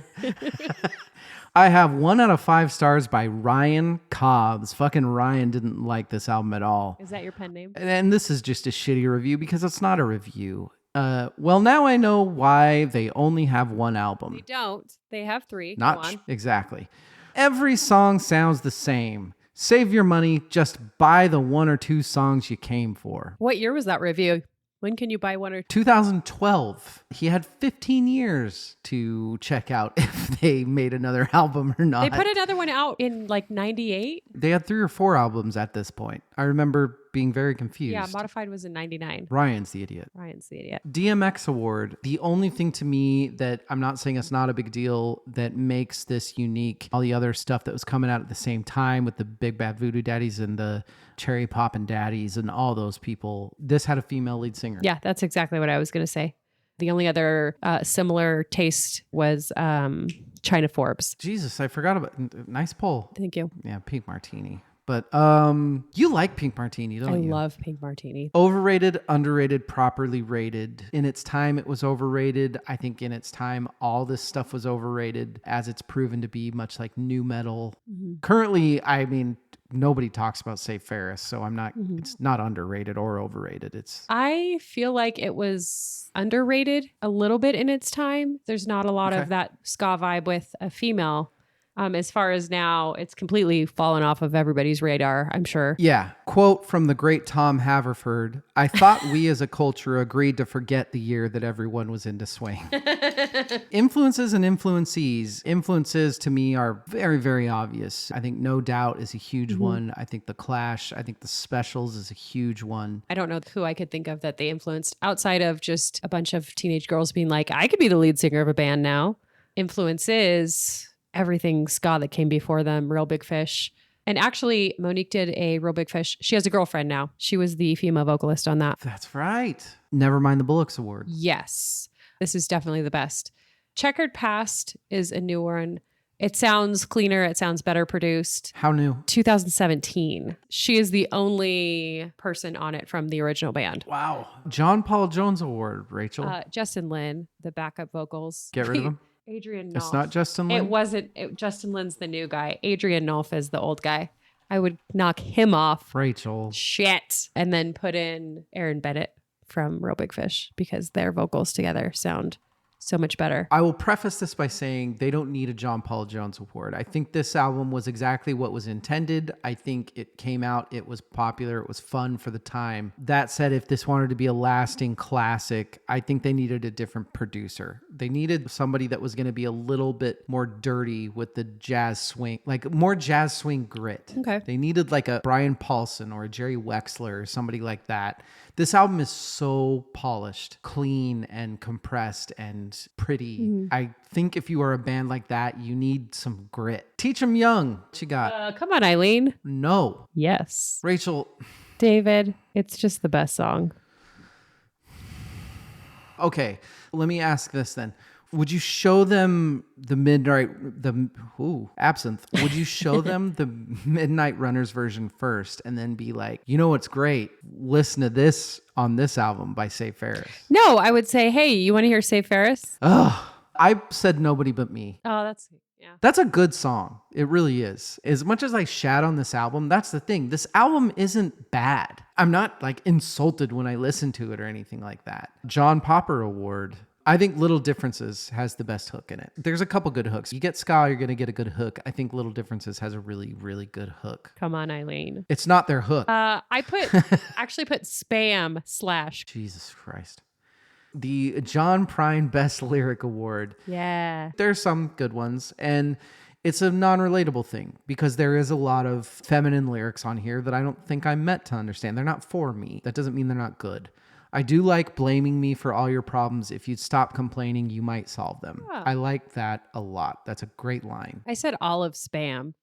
I have 1 out of 5 stars by Ryan Cobbs. Fucking Ryan didn't like this album at all. Is that your pen name? And this is just a shitty review because it's not a review. Well, now I know why they only have 1 album. They don't. They have 3. Go Not on. exactly. Every song sounds the same. Save your money. Just buy the 1 or 2 songs you came for. What year was that review? When can you buy 1 or 2? 2012. He had 15 years to check out if they made another album or not. They put another one out in like 98. They had 3 or 4 albums at this point. I remember being very confused. Yeah, Modified was in 99. Ryan's the idiot. Ryan's the idiot. DMX Award. The only thing to me that I'm not saying it's not a big deal that makes this unique, all the other stuff that was coming out at the same time with the Big Bad Voodoo Daddies and the Cherry Poppin' Daddies and all those people, this had a female lead singer. Yeah, that's exactly what I was going to say. The only other similar taste was China Forbes. Jesus, I forgot about. Nice poll. Thank you. Yeah, Pink Martini. But you like Pink Martini, don't you? I love Pink Martini. Overrated, underrated, properly rated. In its time, it was overrated. I think in its time, all this stuff was overrated, as it's proven to be, much like new metal. Mm-hmm. Currently, I mean, nobody talks about Save Ferris, so I'm not. Mm-hmm. It's not underrated or overrated. I feel like it was underrated a little bit in its time. There's not a lot of that ska vibe with a female. As far as now, it's completely fallen off of everybody's radar, I'm sure. Yeah. Quote from the great Tom Haverford. I thought we as a culture agreed to forget the year that everyone was into swing. Influences and influencees. Influences to me are very, very obvious. I think No Doubt is a huge one. I think The Clash, I think The Specials is a huge one. I don't know who I could think of that they influenced outside of just a bunch of teenage girls being like, I could be the lead singer of a band now. Influences... everything ska that came before them, Real Big Fish. And actually, Monique did a Real Big Fish. She has a girlfriend now. She was the female vocalist on that. That's right. Never Mind the Bullocks Award. Yes. This is definitely the best. Checkered Past is a new one. It sounds cleaner. It sounds better produced. How new? 2017. She is the only person on it from the original band. Wow. John Paul Jones Award, Rachel. Justin Lin, the backup vocals. Get rid of him. Adrian Nolf. It's not Justin Lin? It wasn't. Justin Lin's the new guy. Adrian Nolf is the old guy. I would knock him off. Rachel. Shit. And then put in Aaron Bennett from Real Big Fish because their vocals together sound so much better. I will preface this by saying they don't need a John Paul Jones Award. I think this album was exactly what was intended. I think it came out, it was popular, it was fun for the time. That said, if this wanted to be a lasting classic, I think they needed a different producer. They needed somebody that was going to be a little bit more dirty with the jazz swing, like more jazz swing grit. Okay. They needed like a Brian Paulson or a Jerry Wexler or somebody like that. This album is so polished, clean, and compressed and pretty. Mm-hmm. I think if you are a band like that, you need some grit. Teach them young. What you got? Come on, Eileen. No. Yes. Rachel. David, it's just the best song. Okay, let me ask this then. Would you show them Absinthe? Would you show them the Midnight Runners version first and then be like, you know what's great? Listen to this on this album by Save Ferris. No, I would say, hey, you want to hear Save Ferris? Oh, I said Nobody But Me. Oh, yeah. That's a good song. It really is. As much as I shat on this album, that's the thing. This album isn't bad. I'm not like insulted when I listen to it or anything like that. John Popper Award. I think Little Differences has the best hook in it. There's a couple good hooks. You get ska, you're going to get a good hook. I think Little Differences has a really, really good hook. Come on, Eileen. It's not their hook. I actually put Spam / Jesus Christ. The John Prine Best Lyric Award. Yeah. There's some good ones. And it's a non-relatable thing because there is a lot of feminine lyrics on here that I don't think I'm meant to understand. They're not for me. That doesn't mean they're not good. I do like blaming me for all your problems. If you'd stop complaining, you might solve them. Oh. I like that a lot. That's a great line. I said all of Spam.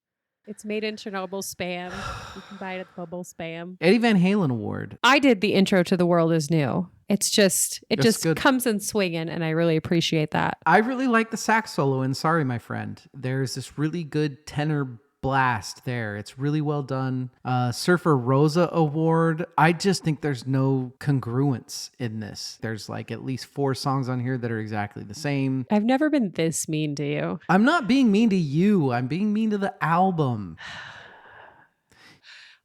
It's made in Chernobyl spam. You can buy it at the Bubble Spam. Eddie Van Halen award. I did the intro to The World Is New. It just good. comes in swinging, and I really appreciate that. I really like the sax solo in Sorry, My Friend. There's this really good tenor blast there. It's really well done. Surfer Rosa award. I just think there's no congruence in this. There's like at least 4 songs on here that are exactly the same. I've never been this mean to you. I'm not being mean to you. I'm being mean to the album.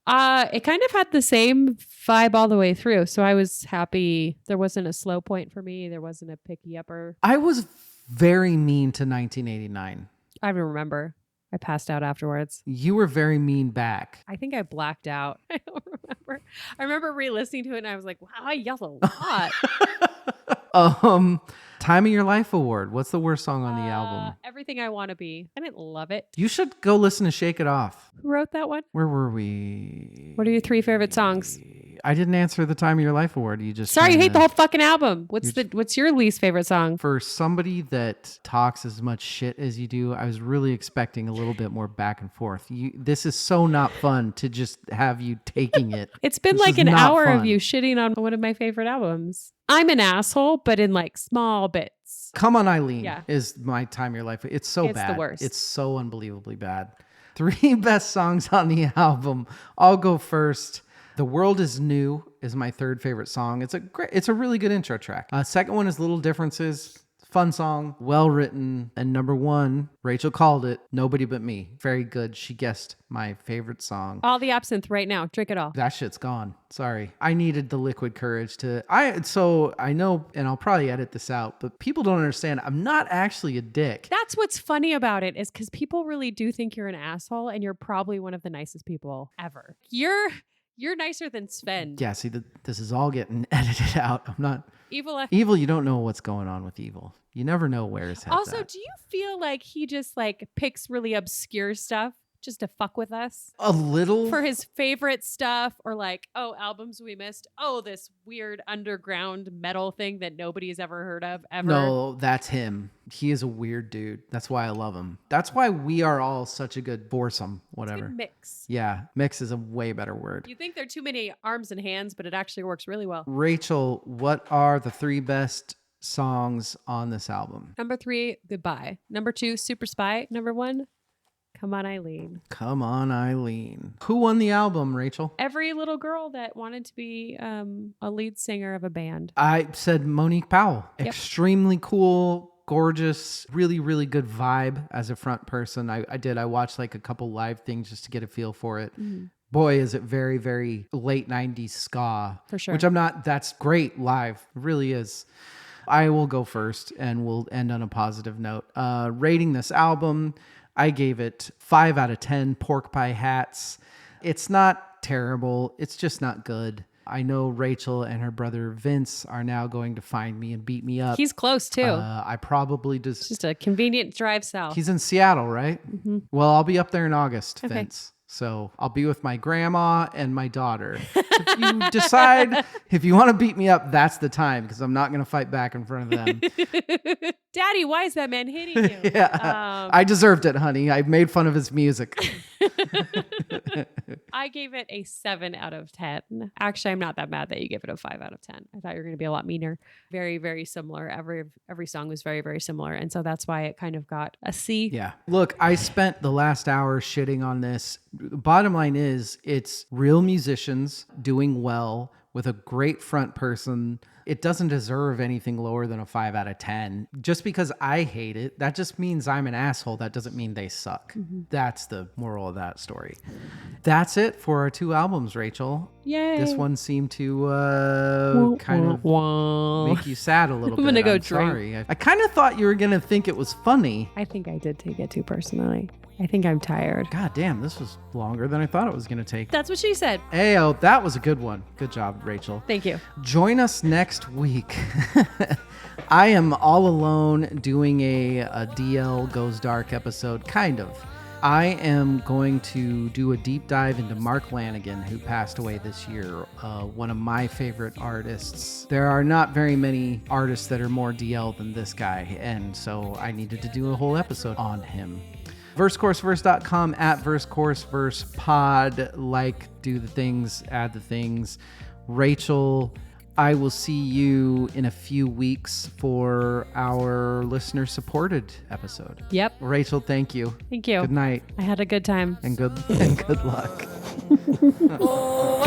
It kind of had the same vibe all the way through. So I was happy. There wasn't a slow point for me. There wasn't a picky upper. I was very mean to 1989. I don't remember. I passed out afterwards. You were very mean back. I think I blacked out. I don't remember. I remember re-listening to it and I was like, wow, I yelled a lot. Time of Your Life award. What's the worst song on the album? Everything I Want to Be. I didn't love it. You should go listen to Shake It Off. Who wrote that one? Where were we? What are your 3 favorite songs? I didn't answer the Time of Your Life award. You just Sorry, you hate the whole fucking album. What's your least favorite song? For somebody that talks as much shit as you do, I was really expecting a little bit more back and forth. This is so not fun to just have you taking it. It's been This like is an not hour fun. of you shitting on one of my favorite albums. I'm an asshole, but in like small bits. Come On Eileen Yeah. is my Time of Your Life. It's so It's the bad. worst. It's so unbelievably bad. 3 best songs on the album. I'll go first. The World Is New is my 3rd favorite song. It's a really good intro track. Second one is Little Differences. Fun song, well written. And number 1, Rachel called it, Nobody But Me. Very good. She guessed my favorite song. All the absinthe right now. Drink it all. That shit's gone. Sorry. I needed the liquid courage so I know, and I'll probably edit this out, but people don't understand. I'm not actually a dick. That's what's funny about it is because people really do think you're an asshole and you're probably one of the nicest people ever. You're nicer than Svend. Yeah, see, this is all getting edited out. I'm not... Evil. You don't know what's going on with Evil. You never know where his head's Also, at. do you feel like he just like picks really obscure stuff just to fuck with us? A little? For his favorite stuff or like, oh, albums we missed. Oh, this weird underground metal thing that nobody has ever heard of ever. No, that's him. He is a weird dude. That's why I love him. That's why we are all such a good foursome, whatever. Good mix. Yeah, mix is a way better word. You think there are too many arms and hands, but it actually works really well. Rachel, what are the 3 best songs on this album? Number 3, Goodbye. Number 2, Super Spy. Number 1, Come On Eileen. Come On Eileen. Who won the album, Rachel? Every little girl that wanted to be a lead singer of a band. I said Monique Powell. Yep. Extremely cool, gorgeous, really, really good vibe as a front person. I watched like a couple live things just to get a feel for it. Mm-hmm. Boy, is it very, very late 90s ska. For sure. Which that's great live. It really is. I will go first and we'll end on a positive note. Rating this album, I gave it 5 out of 10 pork pie hats. It's not terrible. It's just not good. I know Rachel and her brother Vince are now going to find me and beat me up. He's close too. I probably just... It's just a convenient drive south. He's in Seattle, right? Mm-hmm. Well, I'll be up there in August, okay. Vince. So I'll be with my grandma and my daughter. If you decide, if you want to beat me up, that's the time because I'm not going to fight back in front of them. Daddy, why is that man hitting you? Yeah, I deserved it, honey. I made fun of his music. I gave it a 7 out of 10. Actually, I'm not that mad that you gave it a 5 out of 10. I thought you were going to be a lot meaner. Very, very similar. Every song was very, very similar. And so that's why it kind of got a C. Yeah. Look, I spent the last hour shitting on this. Bottom line is it's real musicians doing well with a great front person. It doesn't deserve anything lower than a 5 out of 10. Just because I hate it, that just means I'm an asshole. That doesn't mean they suck. Mm-hmm. That's the moral of that story. That's it for our 2 albums, Rachel. Yay. This one seemed to kind of make you sad a little bit. I'm going to go sorry. drink. I kind of thought you were going to think it was funny. I think I did take it too personally. I think I'm tired. God damn, this was longer than I thought it was going to take. That's what she said. Ayo, that was a good one. Good job, Rachel. Thank you. Join us next week. I am all alone doing a DL Goes Dark episode, kind of. I am going to do a deep dive into Mark Lanigan, who passed away this year, one of my favorite artists. There are not very many artists that are more DL than this guy, and so I needed to do a whole episode on him. VerseCourseVerse.com, at VerseCourseVersePod. Like, do the things, add the things. Rachel, I will see you in a few weeks for our listener-supported episode. Yep. Rachel, thank you. Thank you. Good night. I had a good time. And good luck. Oh,